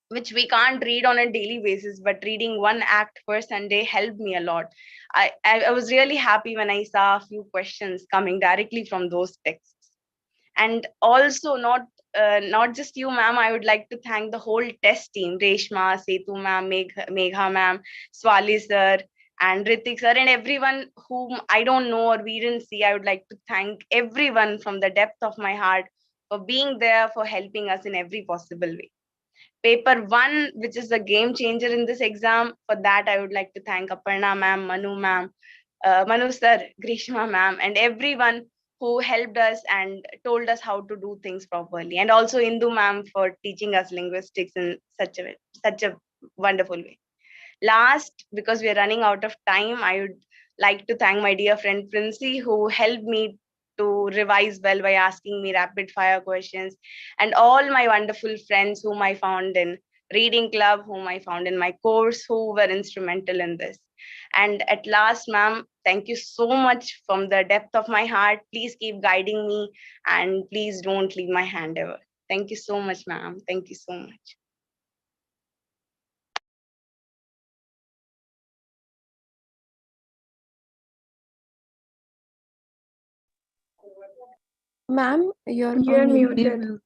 which we can't read on a daily basis, but reading one act per Sunday helped me a lot. I was really happy when I saw a few questions coming directly from those texts. And also not just you, ma'am, I would like to thank the whole test team, Reshma, Setu ma'am, Megha ma'am, Swali sir, and Ritik sir, and everyone whom I don't know or we didn't see. I would like to thank everyone from the depth of my heart for being there, for helping us in every possible way. Paper 1, which is a game changer in this exam, for that I would like to thank Aparna ma'am, Manu sir, Grishma ma'am, and everyone who helped us and told us how to do things properly. And also Indu ma'am for teaching us linguistics in such a wonderful way. Last, because we are running out of time, I would like to thank my dear friend Princey, who helped me to revise well by asking me rapid fire questions, and all my wonderful friends whom I found in reading club, whom I found in my course, who were instrumental in this. And at last, ma'am, thank you so much from the depth of my heart. Please keep guiding me and please don't leave my hand ever. Thank you so much, ma'am. Thank you so much. Ma'am, you're muted.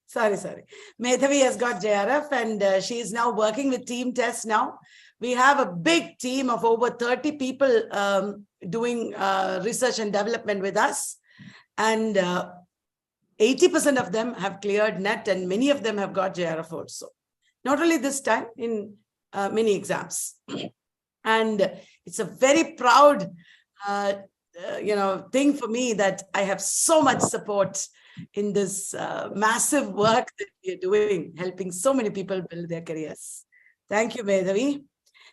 Sorry. Medhavi has got JRF and she is now working with Team TES now. We have a big team of over 30 people doing research and development with us. And 80% of them have cleared NET and many of them have got JRF also. Not only this time, in many exams. And it's a very proud thing for me that I have so much support in this massive work that we are doing, helping so many people build their careers. Thank you, Medhavi.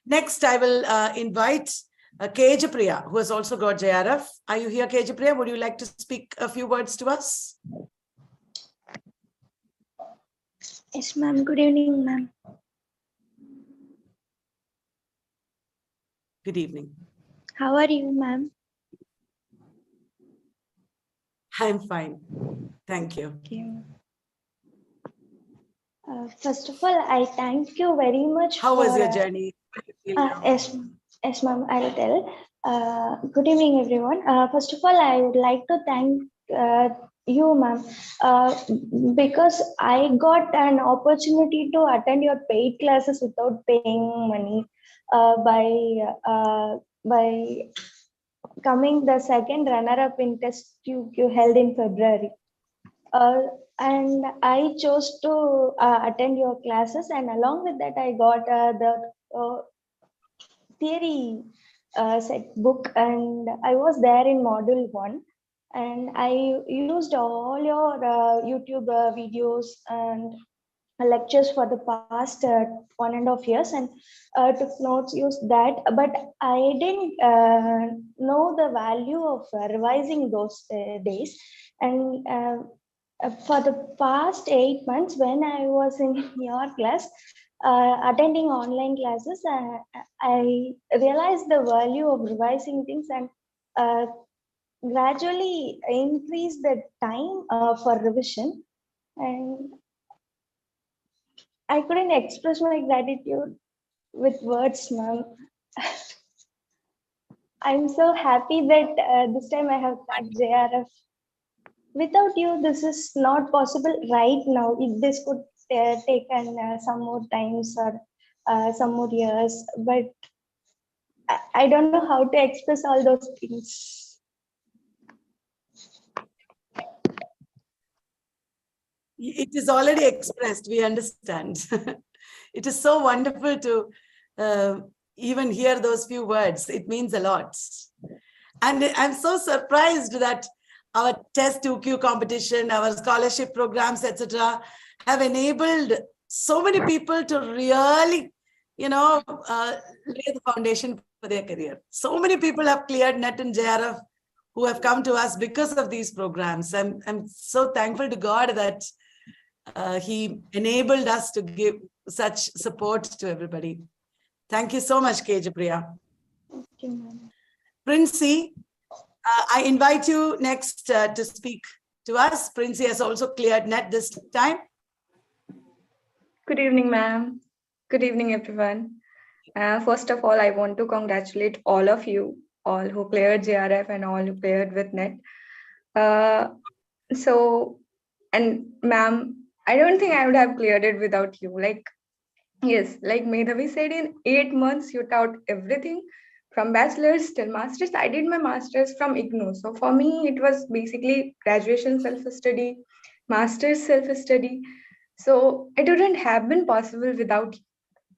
Next, I will invite Kejapriya, who has also got JRF. Are you here, Kejapriya? Would you like to speak a few words to us? Yes, ma'am. Good evening, ma'am. Good evening. How are you, ma'am? I'm fine. Thank you. Okay. First of all, I thank you very much. How was your journey? Yes, ma'am. I'll tell. Good evening, everyone. First of all, I would like to thank you, ma'am, because I got an opportunity to attend your paid classes without paying money by coming the second runner-up in test you held in February. And I chose to attend your classes, and along with that, I got the theory set book, and I was there in module 1, and I used all your YouTube videos and lectures for the past 1.5 years, and took notes, used that, but I didn't know the value of revising those days. And for the past 8 months, when I was in your class, attending online classes, I realized the value of revising things, and gradually increase the time for revision. And I couldn't express my gratitude with words, ma'am. I'm so happy that this time I have got JRF. Without you, this is not possible right now. This could take some more times or some more years, but I don't know how to express all those things. It is already expressed, we understand. It is so wonderful to even hear those few words. It means a lot. And I'm so surprised that our test 2Q competition, our scholarship programs, etc., have enabled so many people to really, lay the foundation for their career. So many people have cleared NET and JRF who have come to us because of these programs. I'm so thankful to God that He enabled us to give such support to everybody. Thank you so much, Kejapriya. Thank you, ma'am. Princey, I invite you next to speak to us. Princey has also cleared NET this time. Good evening, ma'am. Good evening, everyone. First of all, I want to congratulate all of you, all who cleared JRF and all who cleared with NET. And ma'am, I don't think I would have cleared it without you. Yes, like Medhavi said, in 8 months, you taught everything from bachelor's till master's. I did my master's from IGNOU. So for me, it was basically graduation self-study, master's self-study. So it wouldn't have been possible without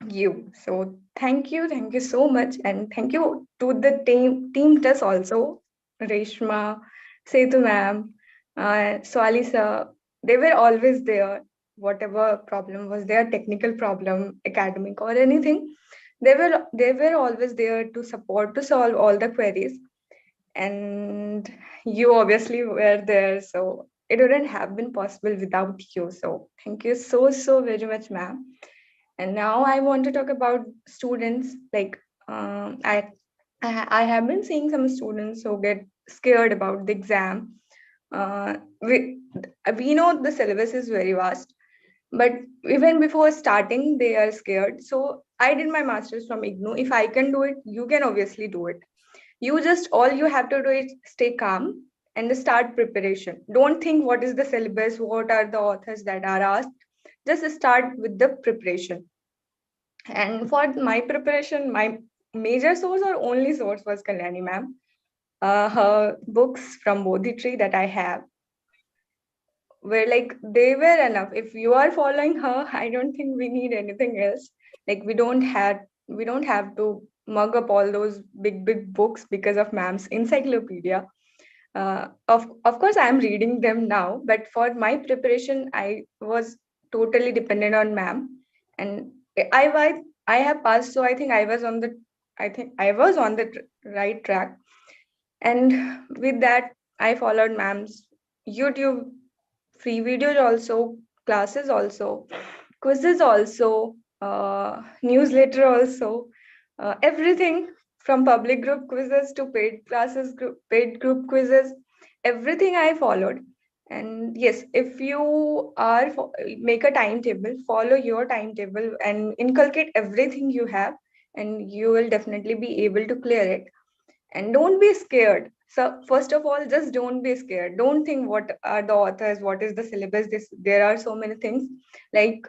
you. So thank you so much. And thank you to the team TES also, Reshma, Setu ma'am, Swali sir. They were always there. Whatever problem was there, technical problem, academic or anything, they were always there to support, to solve all the queries. And you obviously were there. So it wouldn't have been possible without you. So thank you so very much, ma'am. And now I want to talk about students. Like I have been seeing some students who get scared about the exam. We know the syllabus is very vast, but even before starting, they are scared. So I did my master's from IGNOU. If I can do it, you can obviously do it. All you have to do is stay calm and start preparation. Don't think what is the syllabus, what are the authors that are asked. Just start with the preparation. And for my preparation, my major source or only source was Kalyani ma'am. Her books from Bodhi Tree that I have were like, they were enough. If you are following her, I don't think we need anything else. Like we don't have to mug up all those big books because of ma'am's encyclopedia. Of course I'm reading them now, but for my preparation I was totally dependent on ma'am. And I have passed, so I think I was on the right track. And with that, I followed ma'am's YouTube free videos also, classes also, quizzes also, newsletter also, everything from public group quizzes to paid classes, paid group quizzes, everything I followed. And yes, if you are make a timetable, follow your timetable and inculcate everything you have, and you will definitely be able to clear it. And don't be scared. So first of all, just don't be scared. Don't think what are the authors, what is the syllabus. There are so many things. Like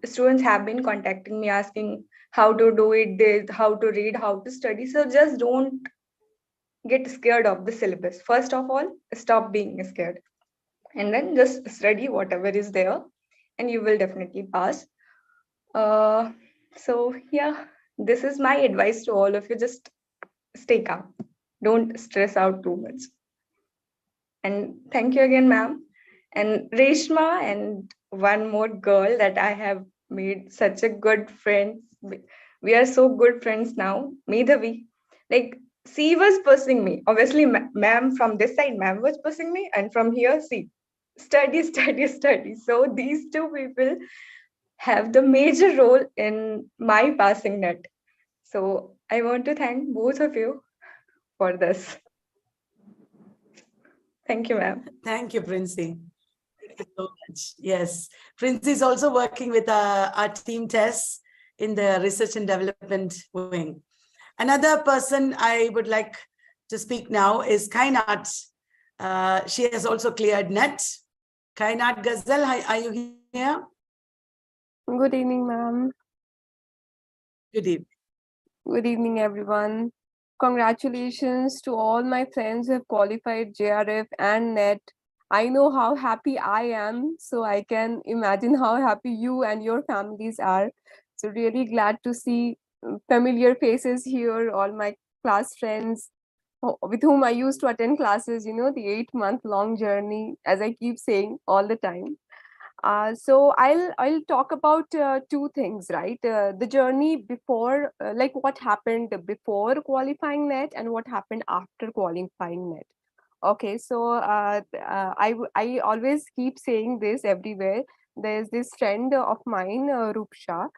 students have been contacting me asking how to do it, how to read, how to study. So just don't get scared of the syllabus. First of all, stop being scared, and then just study whatever is there, and you will definitely pass. So yeah, this is my advice to all of you. Just stay calm. Don't stress out too much. And thank you again, ma'am. And Reshma, and one more girl that I have made such a good friend. We are so good friends now. Medhavi. Like, she was pushing me. Obviously, ma'am from this side, ma'am was pushing me. And from here, see, study, study, study. So these two people have the major role in my passing NET. So I want to thank both of you for this. Thank you, ma'am. Thank you, Princey. Thank you so much. Yes, Princey is also working with our team TES in the research and development wing. Another person I would like to speak now is Kainat. She has also cleared NET. Kainat Ghazal, are you here? Good evening, ma'am. Good evening. Good evening, everyone. Congratulations to all my friends who have qualified JRF and NET. I know how happy I am, so I can imagine how happy you and your families are. So really glad to see familiar faces here, all my class friends with whom I used to attend classes, you know, the 8-month-long journey, as I keep saying all the time. So I'll talk about two things, right? The journey before, like what happened before qualifying NET and what happened after qualifying NET. Okay, so I always keep saying this everywhere. There's this friend of mine, Rupsha.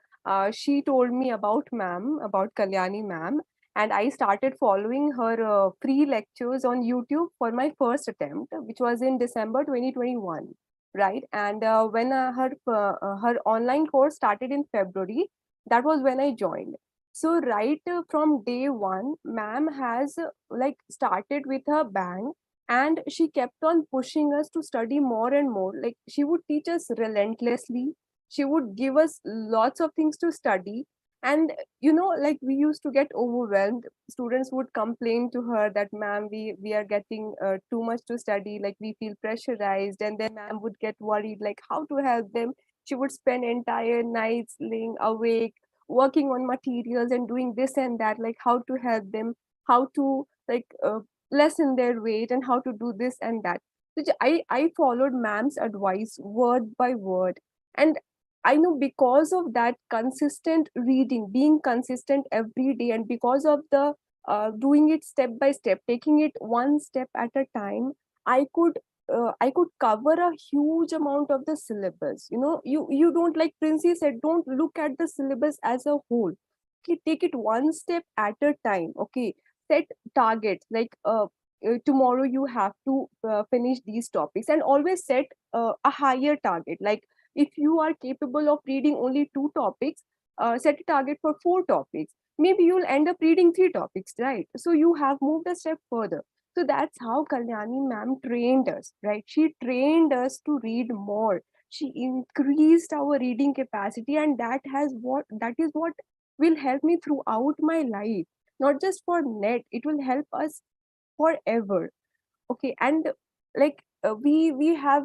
She told me about Kalyani ma'am, and I started following her free lectures on YouTube for my first attempt, which was in December 2021. Right, and when her online course started in February, that was when I joined. So right from day one, ma'am has like started with her bang, and she kept on pushing us to study more and more. Like she would teach us relentlessly. She would give us lots of things to study, and you know, like we used to get overwhelmed. Students would complain to her that, ma'am, we are getting too much to study, like we feel pressurized. And then ma'am would get worried, like how to help them. She would spend entire nights laying awake working on materials and doing this and that, like how to help them, how to like lessen their weight, and how to do this and that. So I followed ma'am's advice word by word. And I know because of that consistent reading, being consistent every day, and because of the doing it step by step, taking it one step at a time, I could I could cover a huge amount of the syllabus. You don't, like Princey said, don't look at the syllabus as a whole. Okay, take it one step at a time. Okay, set targets like tomorrow you have to finish these topics, and always set a higher target. Like if you are capable of reading only 2 topics, set a target for 4 topics. Maybe you'll end up reading 3 topics, right? So you have moved a step further. So that's how Kalyani ma'am trained us, right? She trained us to read more. She increased our reading capacity, and that is what will help me throughout my life. Not just for NET, it will help us forever. Okay, and like we have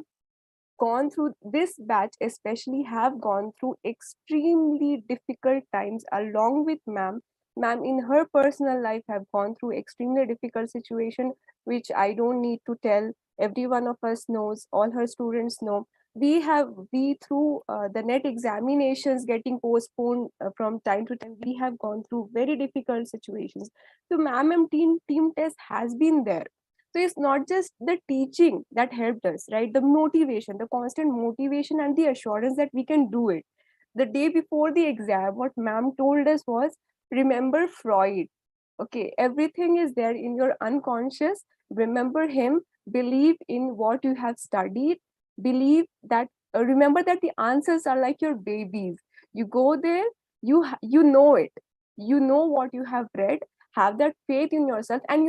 gone through, this batch especially have gone through extremely difficult times along with ma'am in her personal life have gone through extremely difficult situation, which I don't need to tell. Every one of us knows, all her students know. We through the NET examinations getting postponed from time to time, we have gone through very difficult situations. So ma'am and team test has been there. So it's not just the teaching that helped us, right? The motivation, the constant motivation, and the assurance that we can do it. The day before the exam, what ma'am told us was, remember Freud. Okay, everything is there in your unconscious. Remember him, believe in what you have studied, believe that, remember that the answers are like your babies. You go there, you know it. You know what you have read, have that faith in yourself. And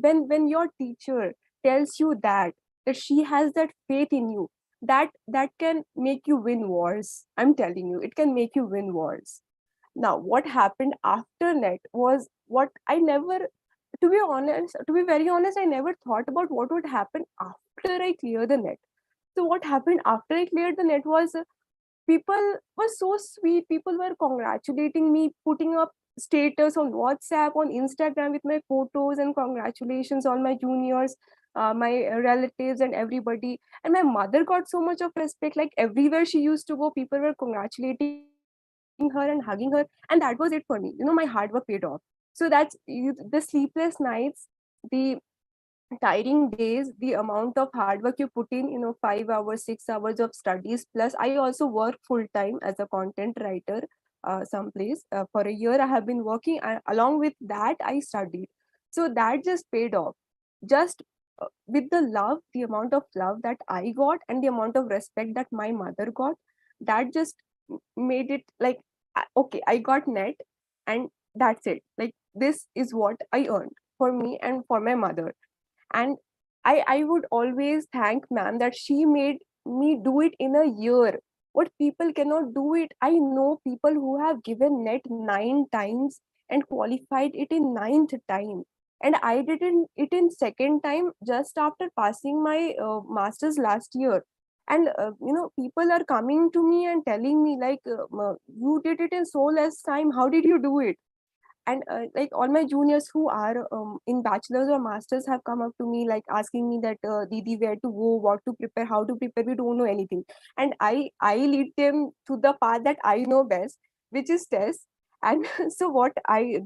when your teacher tells you that she has that faith in you, that can make you win wars. I'm telling you, it can make you win wars. Now what happened after NET was what I never, to be very honest, I never thought about what would happen after I clear the NET. So what happened after I cleared the NET was, people were so sweet. People were congratulating me, putting up status on WhatsApp, on Instagram with my photos and congratulations, all my juniors, my relatives and everybody. And my mother got so much of respect. Like everywhere she used to go, people were congratulating her and hugging her. And that was it for me. My hard work paid off. So the sleepless nights, the tiring days, the amount of hard work you put in, 5 hours, 6 hours of studies. Plus I also work full time as a content writer someplace. For a year I have been working, and along with that I studied. So that just paid off. Just with the love, the amount of love that I got and the amount of respect that my mother got, that just made it like, okay, I got NET, and that's it. Like this is what I earned for me and for my mother. And I would always thank ma'am that she made me do it in a year. What people cannot do it. I know people who have given NET 9 times and qualified it in 9th time. And I did it in second time just after passing my master's last year. And people are coming to me and telling me like, you did it in so less time. How did you do it? And like all my juniors who are in bachelor's or masters have come up to me like asking me that, Didi, where to go, what to prepare, how to prepare, we don't know anything. And I lead them to the path that I know best, which is TES. And so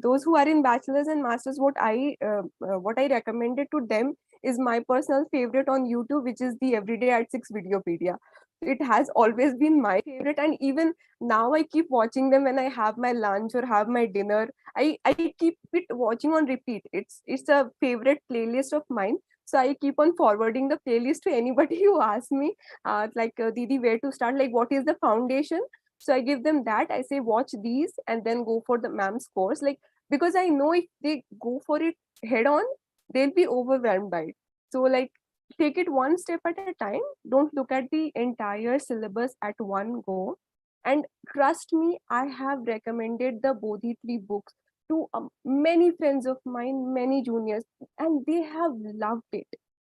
those who are in bachelor's and masters, what I recommended to them is my personal favorite on YouTube, which is the Everyday at 6 Videopedia. It has always been my favorite, and even now I keep watching them when I have my lunch or have my dinner. I keep it watching on repeat. It's a favorite playlist of mine. So I keep on forwarding the playlist to anybody who asks me, Didi, where to start? Like, what is the foundation? So I give them that. I say, watch these and then go for the ma'am's course. Like, because I know if they go for it head on, they'll be overwhelmed by it. So like, take it one step at a time. Don't look at the entire syllabus at one go. And trust me, I have recommended the Bodhi tree books to many friends of mine, many juniors, and they have loved it.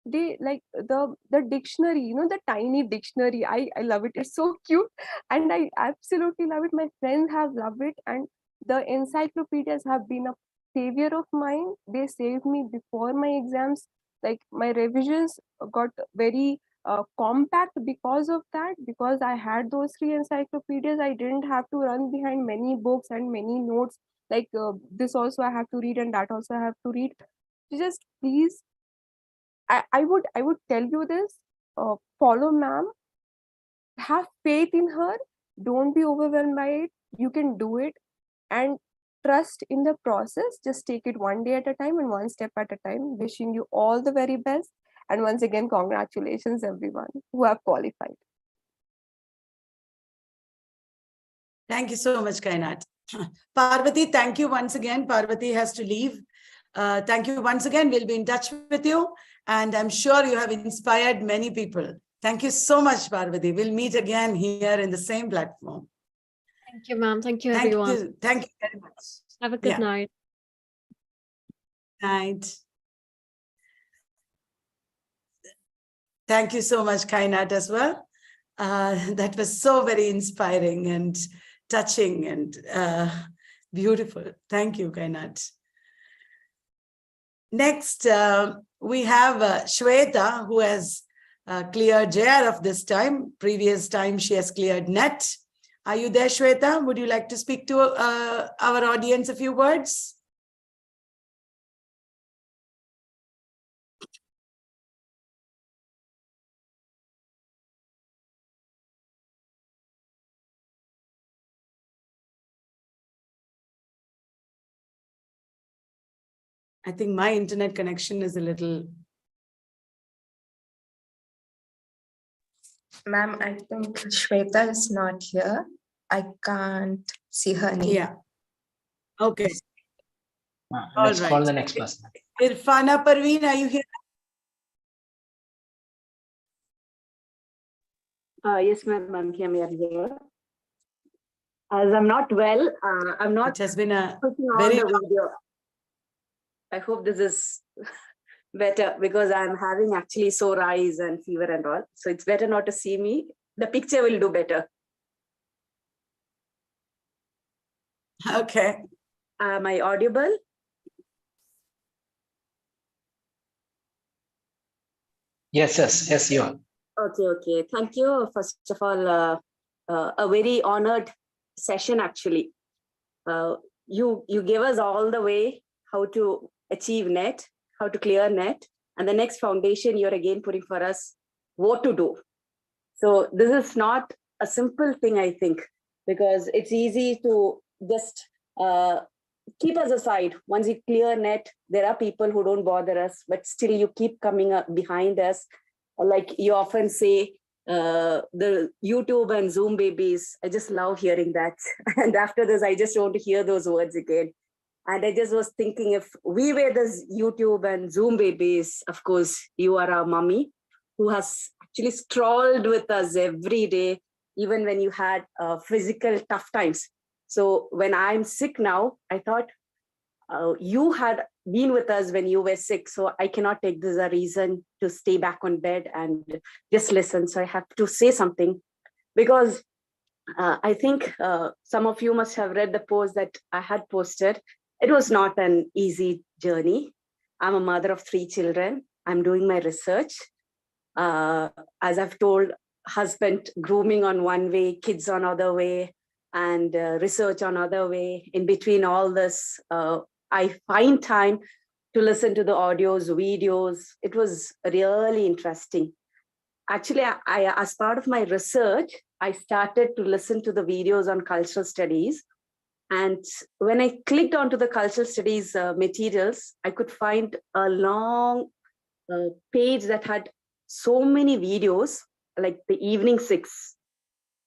They like the dictionary, the tiny dictionary. I love it. It's so cute, and I absolutely love it. My friends have loved it, and the encyclopedias have been a savior of mine. They saved me before my exams. Like my revisions got very compact because of that. Because I had those 3 encyclopedias, I didn't have to run behind many books and many notes. Like this also I have to read and that also I have to read. Just please, I would tell you this, follow ma'am, have faith in her, don't be overwhelmed by it, you can do it, and trust in the process. Just take it one day at a time and one step at a time. Wishing you all the very best, and once again congratulations everyone who have qualified. Thank you so much, Kainat. Parvati, thank you once again. Parvati has to leave. Thank you once again. We'll be in touch with you. And I'm sure you have inspired many people. Thank you so much, Parvati. We'll meet again here in the same platform. Thank you, ma'am. Thank you, everyone. Thank you very much. Have a good night. Night. Thank you so much, Kainat, as well. That was so very inspiring and touching and beautiful. Thank you, Kainat. Next, we have Shweta, who has cleared JRF this time. Previous time, she has cleared NET. Are you there, Shweta? Would you like to speak to our audience a few words? I think my internet connection is a little... Ma'am, I think Shweta is not here. I can't see her name. Yeah. Okay. Let's call the next person. Irfana Parveen, are you here? Yes, ma'am, I'm here. As I'm not well, I'm not. It has been a very video. I hope this is better because I'm having actually sore eyes and fever and all. So it's better not to see me. The picture will do better. Okay. Am I audible? Yes, you are. Okay. Thank you. First of all, a very honored session, actually. You gave us all the way how to achieve NET, how to clear NET, and the next foundation you're again putting for us what to do. So this is not a simple thing, I think, because it's easy to just keep us aside. Once you clear NET, there are people who don't bother us, but still you keep coming up behind us. Like you often say, the YouTube and Zoom babies, I just love hearing that. And after this, I just want to hear those words again. And I just was thinking, if we were this YouTube and Zoom babies, of course, you are our mommy who has actually strolled with us every day, even when you had physical tough times. So when I'm sick now, I thought you had been with us when you were sick. So I cannot take this as a reason to stay back on bed and just listen. So I have to say something because I think some of you must have read the post that I had posted. It was not an easy journey. I'm a mother of 3 children. I'm doing my research. As I've told, husband grooming on one way, kids on other way, and research on other way. In between all this, I find time to listen to the audios, videos. It was really interesting. Actually, I as part of my research, I started to listen to the videos on cultural studies. And when I clicked onto the cultural studies materials, I could find a long page that had so many videos, like the evening 6.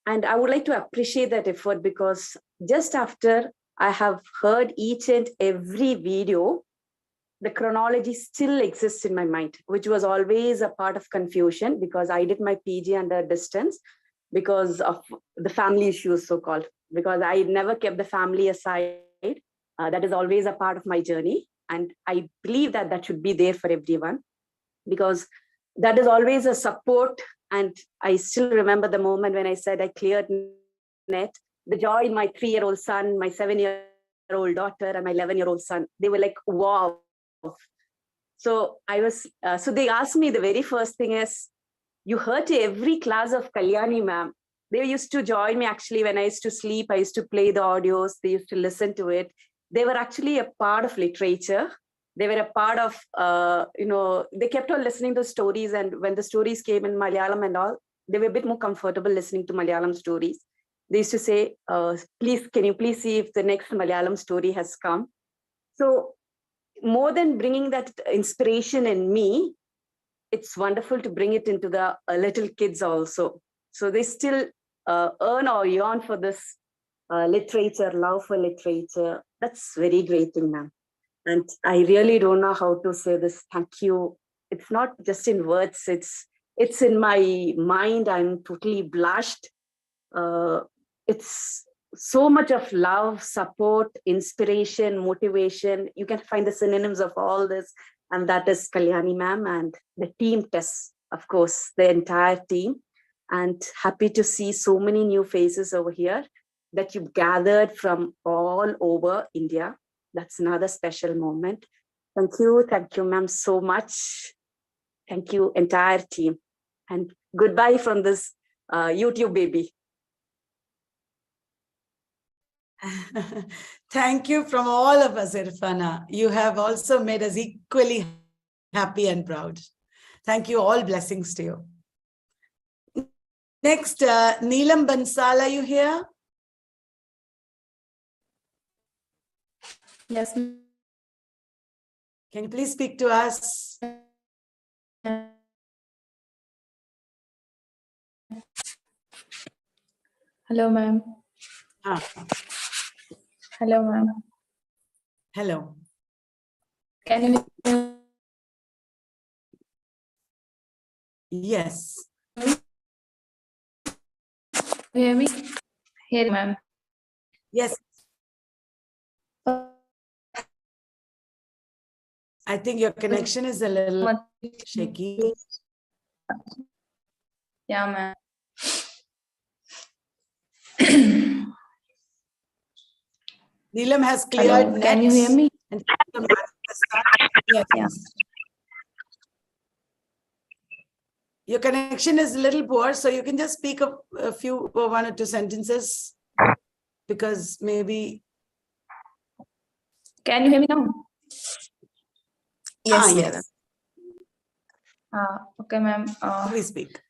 And I would like to appreciate that effort because just after I have heard each and every video, the chronology still exists in my mind, which was always a part of confusion because I did my PG under distance because of the family issues, so-called, because I never kept the family aside. That is always a part of my journey. And I believe that that should be there for everyone because that is always a support. And I still remember the moment when I said I cleared NET, the joy in my 3-year-old son, my 7-year-old daughter, and my 11-year-old son, they were like, wow. So so they asked me, the very first thing is, you heard every class of Kalyani ma'am. They used to join me actually when I used to sleep. I used to play the audios. They used to listen to it. They were actually a part of literature. They were a part of, they kept on listening to stories. And when the stories came in Malayalam and all, they were a bit more comfortable listening to Malayalam stories. They used to say, please, can you please see if the next Malayalam story has come? So more than bringing that inspiration in me, it's wonderful to bring it into the little kids also. So they still earn or yearn for this literature, love for literature. That's very great thing, ma'am. And I really don't know how to say this. Thank you. It's not just in words. It's in my mind. I'm totally blushed. It's so much of love, support, inspiration, motivation. You can find the synonyms of all this. And that is Kalyani ma'am and the team TES, of course, the entire team. And happy to see so many new faces over here that you've gathered from all over India. That's another special moment. Thank you, ma'am, so much. Thank you, entire team. And goodbye from this YouTube baby. Thank you from all of us, Irfana. You have also made us equally happy and proud. Thank you. All blessings to you. Next, Neelam Bansal, are you here? Yes. Can you please speak to us? Hello, ma'am. Hello, ma'am. Hello. Can you Yes. hear me? Hear, ma'am. Yes. I think your connection is a little shaky. Yeah, ma'am. Neelam has cleared. Hello, can you hear me? And yes. Yeah. Your connection is a little poor, so you can just speak a few, one or two sentences, because maybe. Can you hear me now? Yes. Yes. Okay, ma'am. Please speak.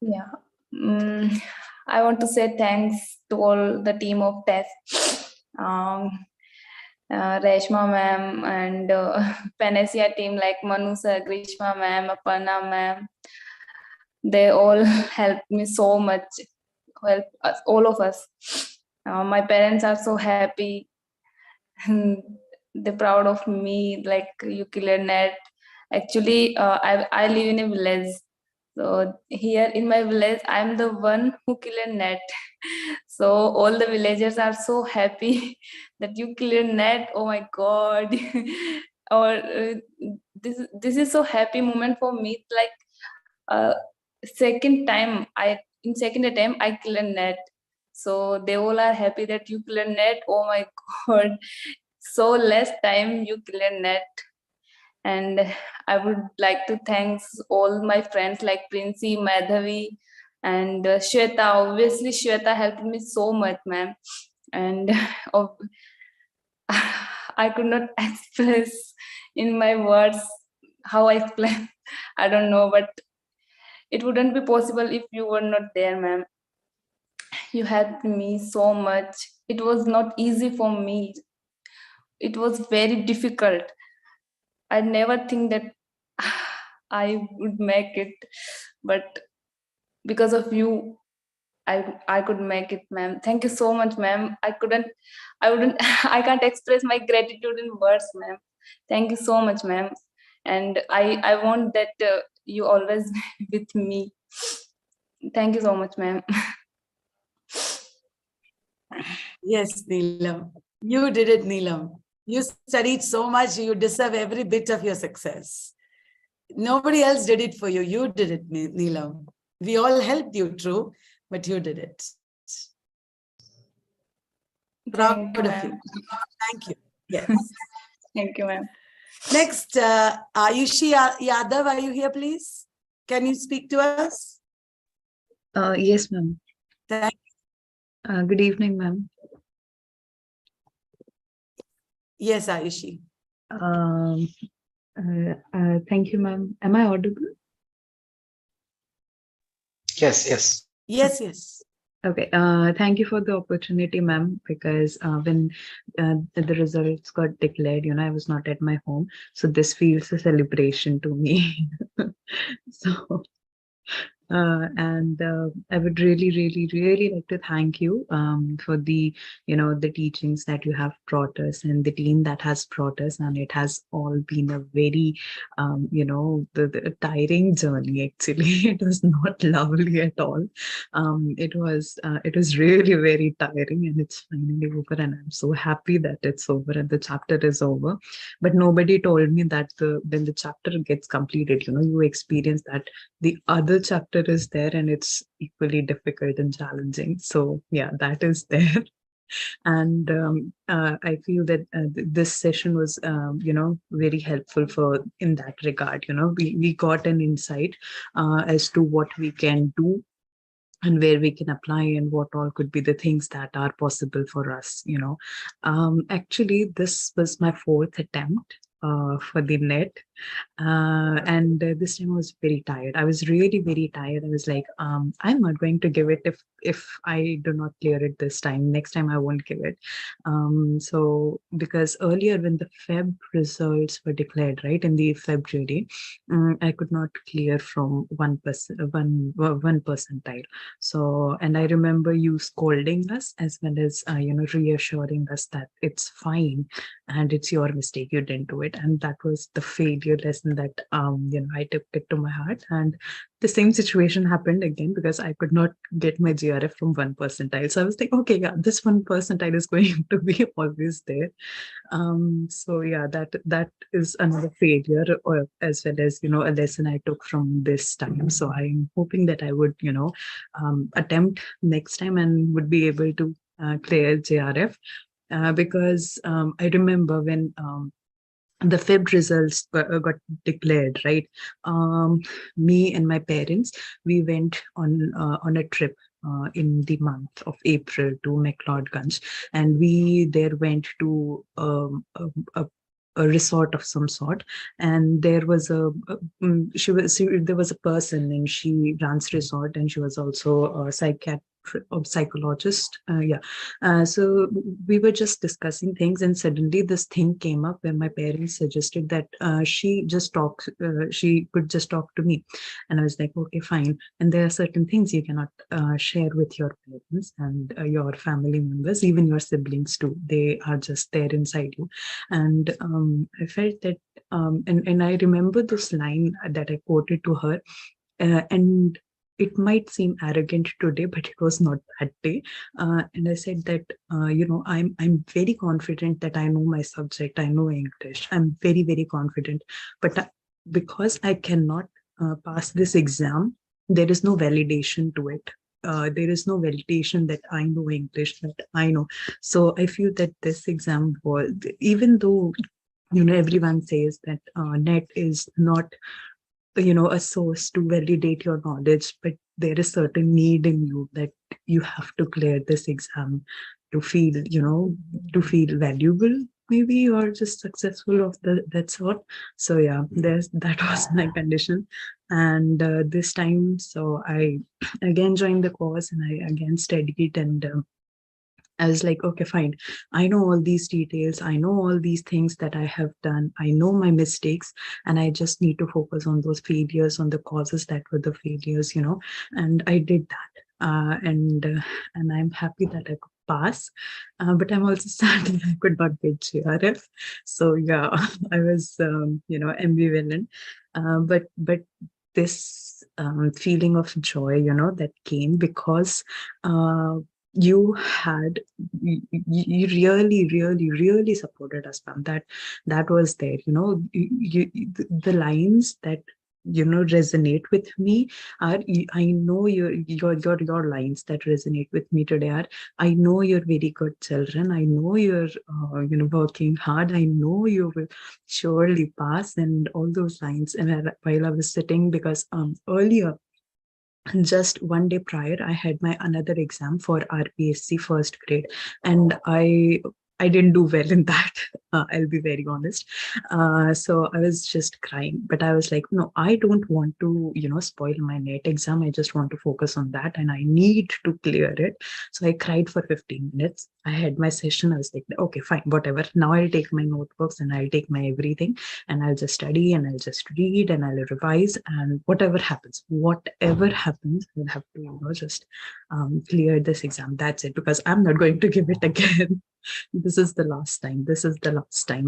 Yeah. I want to say thanks to all the team of TES. Reshma ma'am and Panacea team like Manu sir, Grishma ma'am, Aparna ma'am. They all helped me so much, help us, all of us. My parents are so happy. They're proud of me, like you cleared NET. Actually, I live in a village. So here in my village, I'm the one who cleared NET. So all the villagers are so happy that you cleared NET. Oh my God. Or this is so happy moment for me. Like second attempt I cleared NET. So they all are happy that you cleared NET. Oh my God. So less time you cleared NET. And I would like to thank all my friends like Princey, Madhavi, and Shweta. Obviously, Shweta helped me so much, ma'am. And I could not express in my words how I explain. I don't know, but it wouldn't be possible if you were not there, ma'am. You helped me so much. It was not easy for me. It was very difficult. I never think that I would make it, but because of you, I could make it, ma'am. Thank you so much, ma'am. I can't express my gratitude in words, ma'am. Thank you so much, ma'am. And I want that you always be with me. Thank you so much, ma'am. Yes, Neelam. You did it, Neelam. You studied so much, you deserve every bit of your success. Nobody else did it for you. You did it, Neelam. We all helped you, true, but you did it. Proud of you. Thank you. Yes. Thank you, ma'am. Next, Ayushi Yadav, are you here, please? Can you speak to us? Yes, ma'am. Thank you. Good evening, ma'am. Yes, Ayushi. Thank you, ma'am. Am I audible? Yes, yes. Yes, yes. Okay, thank you for the opportunity, ma'am, because when the results got declared, I was not at my home. So this feels a celebration to me. So and I would really, really, really like to thank you for the teachings that you have brought us and the team that has brought us. And it has all been a very, the tiring journey, actually. It was not lovely at all. It was really very tiring, and it's finally over. And I'm so happy that it's over and the chapter is over. But nobody told me that when the chapter gets completed, you experience that the other chapter is there and it's equally difficult and challenging. So yeah, that is there. And I feel that this session was very helpful for in that regard. We got an insight as to what we can do and where we can apply and what all could be the things that are possible for us. Actually, this was my fourth attempt for the net. And this time I was very tired. I was really very tired. I was like, I'm not going to give it if I do not clear it this time. Next time I won't give it. So because earlier when the Feb results were declared, right, in the February, I could not clear from one percentile. So, and I remember you scolding us as well as reassuring us that it's fine and it's your mistake, you didn't do it. And that was the failure lesson that I took it to my heart. And the same situation happened again because I could not get my JRF from one percentile. So I was like, okay, yeah, this one percentile is going to be always there. So yeah, that is another failure, or as well as a lesson I took from this time. So I'm hoping that I would attempt next time and would be able to clear JRF, because I remember when the Feb results got declared, right? Me and my parents, we went on a trip in the month of April to McLeodganj, and we there went to a resort of some sort, and there was there was a person, and she runs resort, and she was also a psychologist. So we were just discussing things, and suddenly this thing came up where my parents suggested that she could just talk to me. And I was like, okay, fine. And there are certain things you cannot share with your parents and your family members, even your siblings too. They are just there inside you. And I felt that and I remember this line that I quoted to her, and it might seem arrogant today, but it was not that day. And I said that, I'm very confident that I know my subject, I know English. I'm very, very confident. But because I cannot pass this exam, there is no validation to it. There is no validation that I know English, that I know. So I feel that this exam was, even though, everyone says that NET is not a source to validate your knowledge, but there is certain need in you that you have to clear this exam to feel, to feel valuable, maybe, or just successful of that sort. So yeah, that was my condition. And this time, so I again joined the course, and I again studied, and I was like, okay, fine. I know all these details. I know all these things that I have done. I know my mistakes, and I just need to focus on those failures, on the causes that were the failures, and I did that. And I'm happy that I could pass, but I'm also sad that I could not get JRF. So yeah, I was, ambivalent. But this feeling of joy, that came because you really, really, really supported us, ma'am. That was there. The lines that resonate with me are, I know your lines that resonate with me today are, I know you're very good children. I know you're working hard. I know you will surely pass, and all those lines. And while I was sitting, because earlier, just one day prior, I had my another exam for RPSC first grade, and I I didn't do well in that. I'll be very honest. So I was just crying, but I was like, no, I don't want to, spoil my NET exam. I just want to focus on that and I need to clear it. So I cried for 15 minutes. I had my session. I was like, okay, fine, whatever. Now I'll take my notebooks and I'll take my everything and I'll just study and I'll just read and I'll revise, and whatever happens, I'll have to, just clear this exam. That's it, because I'm not going to give it again. This is the last time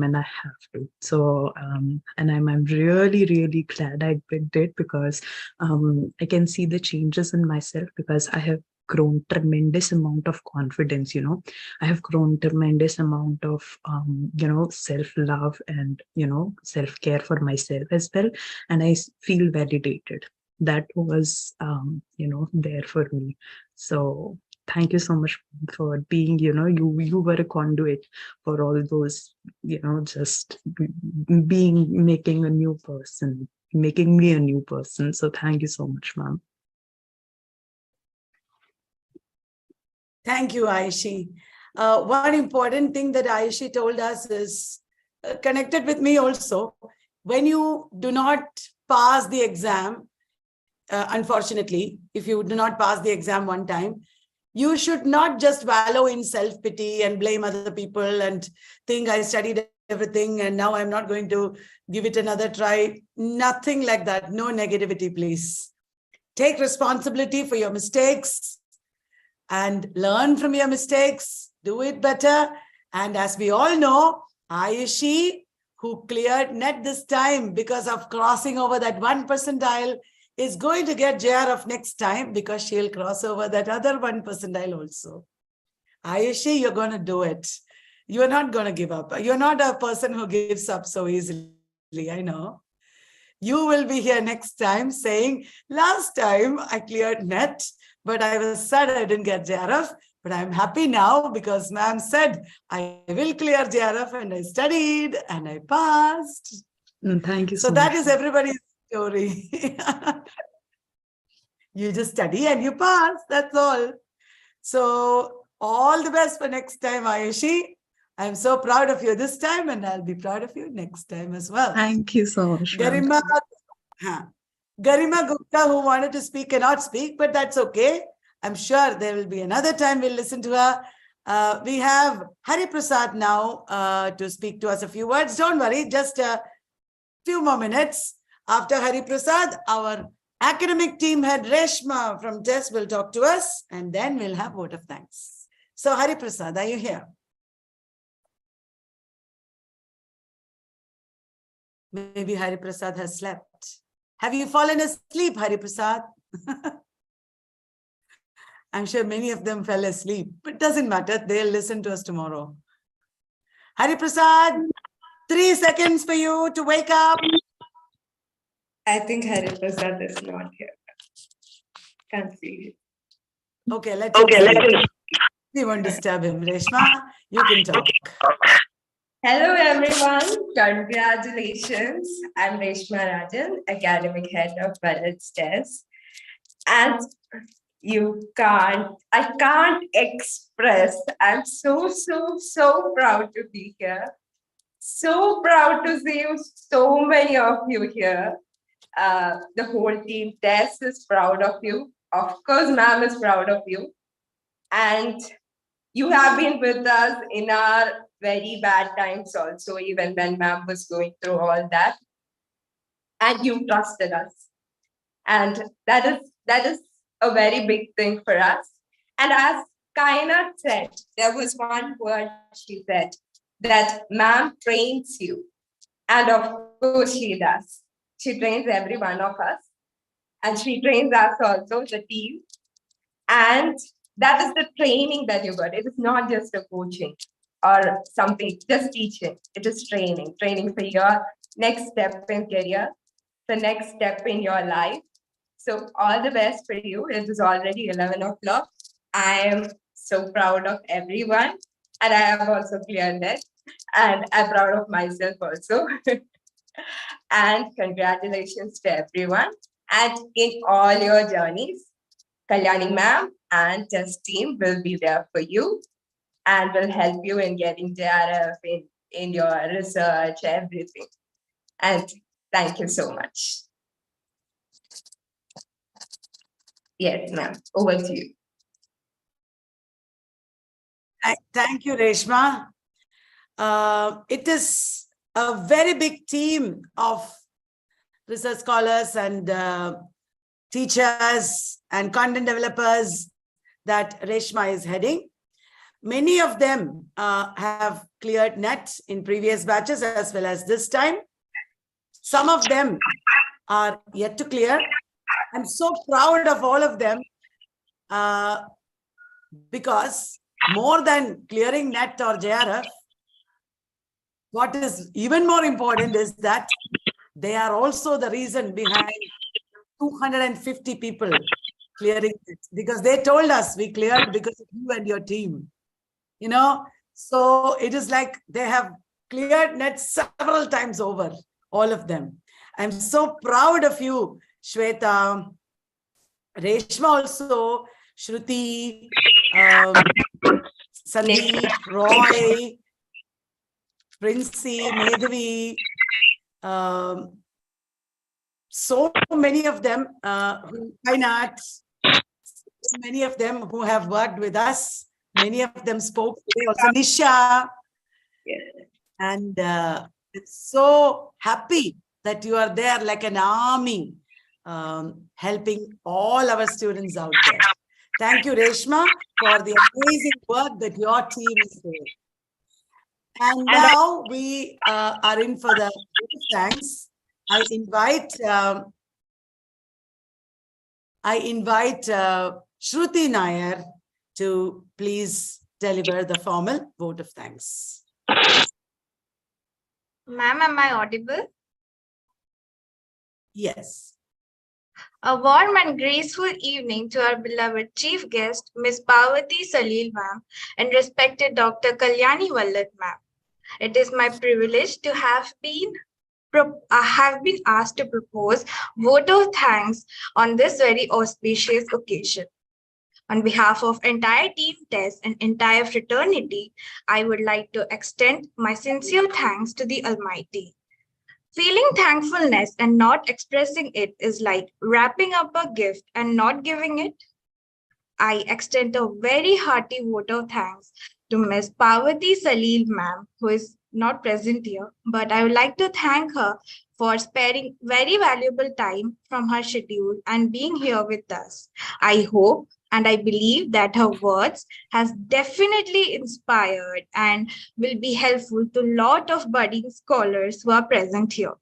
and I have to. So and I'm really, really glad I did it, because I can see the changes in myself, because I have grown tremendous amount of confidence. I have grown tremendous amount of self-love and self-care for myself as well, and I feel validated. That was there for me. So thank you so much for being, you were a conduit for all those, just making a new person, making me a new person. So thank you so much, ma'am. Thank you, Aishi. One important thing that Aishi told us is connected with me also. When you do not pass the exam, unfortunately, if you do not pass the exam one time, you should not just wallow in self-pity and blame other people and think I studied everything and now I'm not going to give it another try. Nothing like that. No negativity, please. Take responsibility for your mistakes and learn from your mistakes. Do it better. And as we all know, Ayushi, who cleared NET this time because of crossing over that 1 percentile, is going to get JRF next time because she'll cross over that other 1 percentile also. Ayushi, you're going to do it. You're not going to give up. You're not a person who gives up so easily, I know. You will be here next time saying, last time I cleared NET, but I was sad I didn't get JRF. But I'm happy now because ma'am said, I will clear JRF, and I studied and I passed. Thank you so much. So that is everybody's story. You just study and you pass, that's all. So all the best for next time, Ayushi. I'm so proud of you this time, and I'll be proud of you next time as well. Thank you so much. Garima Gupta, who wanted to speak, cannot speak, but that's okay. I'm sure there will be another time we'll listen to her. We have Hari Prasad now to speak to us a few words. Don't worry, just a few more minutes. After Hari Prasad, our academic team head Reshma from TES will talk to us, and then we'll have vote of thanks. So Hari Prasad, are you here? Maybe Hari Prasad has slept. Have you fallen asleep, Hari Prasad? I'm sure many of them fell asleep, but it doesn't matter. They'll listen to us tomorrow. Hari Prasad, 3 seconds for you to wake up. I think Hari Prasad is not here. Can't see it. Okay, let him. We won't disturb him. Reshma, you can talk. Hello, everyone. Congratulations. I'm Reshma Rajan, Academic Head of TES. And I can't express. I'm so proud to be here. So proud to see so many of you here. The whole team TES is proud of you. Of course, ma'am is proud of you. And you have been with us in our very bad times also, even when ma'am was going through all that. And you trusted us. And that is a very big thing for us. And as Kainat said, there was one word she said, that ma'am trains you. And of course she does. She trains every one of us. And she trains us also, the team. And that is the training that you got. It is not just a coaching or something, just teaching. It is training for your next step in career, the next step in your life. So all the best for you. It is already 11 o'clock. I am so proud of everyone. And I have also cleared it. And I'm proud of myself also. And congratulations to everyone. And in all your journeys, Kalyani ma'am and TES team will be there for you. and will help you in getting JRF in your research, everything. And thank you so much. Yes, ma'am. Over to you. Thank you, Reshma. It is a very big team of research scholars and teachers and content developers that Reshma is heading. Many of them have cleared NET in previous batches as well as this time. Some of them are yet to clear. I'm so proud of all of them because more than clearing NET or JRF, what is even more important is that they are also the reason behind 250 people clearing it, because they told us we cleared because of you and your team. You know, so it is like they have cleared NET several times over, all of them. I'm so proud of you, Shweta, Reshma also, Shruti, Sandeep, Roy, Princey, Medhavi, so many of them, many of them who have worked with us, many of them spoke today, also Nisha. Yes. And it's so happy that you are there like an army, helping all our students out there. Thank you, Reshma, for the amazing work that your team is doing. And now we are in for the thanks. I invite Shruti Nair to please deliver the formal vote of thanks. Ma'am, am I audible? Yes. A warm and graceful evening to our beloved chief guest, Ms. Parvati Salil ma'am, and respected Dr. Kalyani Wallat ma'am. It is my privilege to have been asked to propose vote of thanks on this very auspicious occasion. On behalf of entire Team TES and entire fraternity, I would like to extend my sincere thanks to the Almighty. Feeling thankfulness and not expressing it is like wrapping up a gift and not giving it. I extend a very hearty vote of thanks to Ms. Parvati Salil ma'am, who is not present here, but I would like to thank her for sparing very valuable time from her schedule and being here with us. I hope and I believe that her words has definitely inspired and will be helpful to a lot of budding scholars who are present here.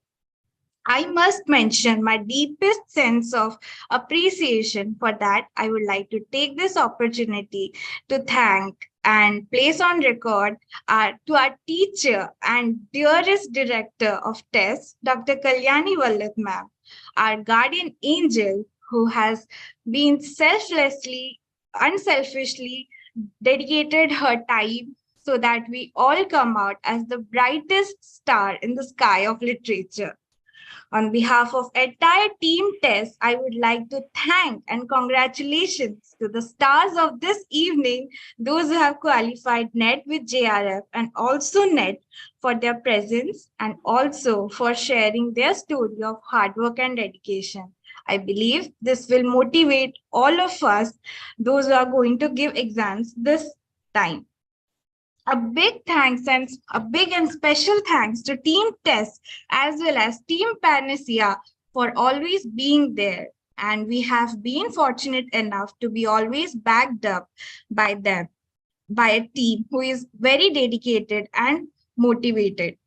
I must mention my deepest sense of appreciation. For that, I would like to take this opportunity to thank and place on record to our teacher and dearest director of TES, Dr. Kalyani Wallat ma'am, our guardian angel who has been unselfishly dedicated her time so that we all come out as the brightest star in the sky of literature. On behalf of entire Team TES, I would like to thank and congratulations to the stars of this evening, those who have qualified NET with JRF and also NET for their presence and also for sharing their story of hard work and dedication. I believe this will motivate all of us, those who are going to give exams this time. A big thanks and a big and special thanks to Team TES as well as Team Panacea for always being there. And we have been fortunate enough to be always backed up by them, by a team who is very dedicated and motivated.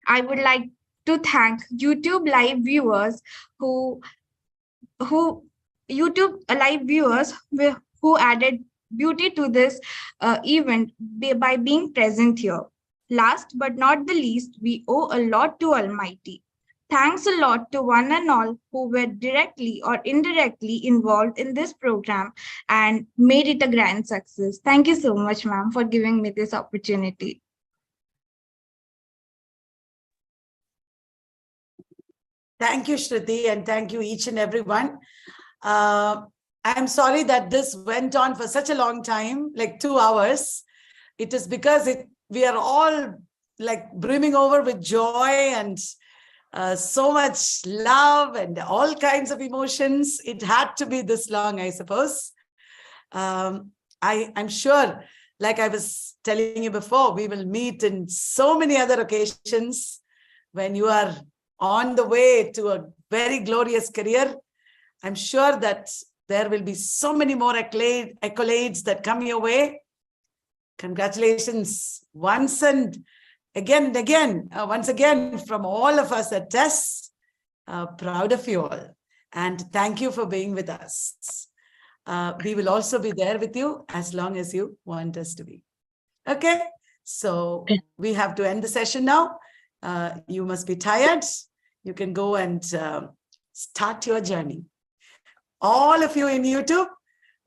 I would like to thank YouTube live viewers who added beauty to this event by being present here. Last but not the least, we owe a lot to Almighty. Thanks a lot to one and all who were directly or indirectly involved in this program and made it a grand success. Thank you so much, ma'am, for giving me this opportunity. Thank you, Shruti, and thank you each and everyone. I'm sorry that this went on for such a long time, like 2 hours. it is because we are all like brimming over with joy and so much love and all kinds of emotions. It had to be this long, I suppose. I'm sure, like I was telling you before, we will meet in so many other occasions when you are on the way to a very glorious career. I'm sure that there will be so many more accolades that come your way. Congratulations once again, once again from all of us at TES. Proud of you all. And thank you for being with us. We will also be there with you as long as you want us to be. Okay, so we have to end the session now. You must be tired. You can go and start your journey. All of you in YouTube,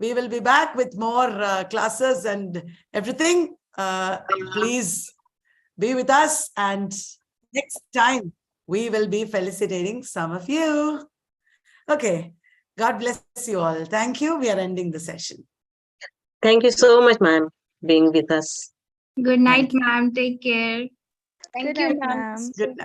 we will be back with more classes and everything. Please be with us, and next time we will be felicitating some of you. Okay, God bless you all. Thank you. We are ending the session. Thank you so much, ma'am, being with us. Good night, ma'am. Take care. Thank you, ma'am. Good night.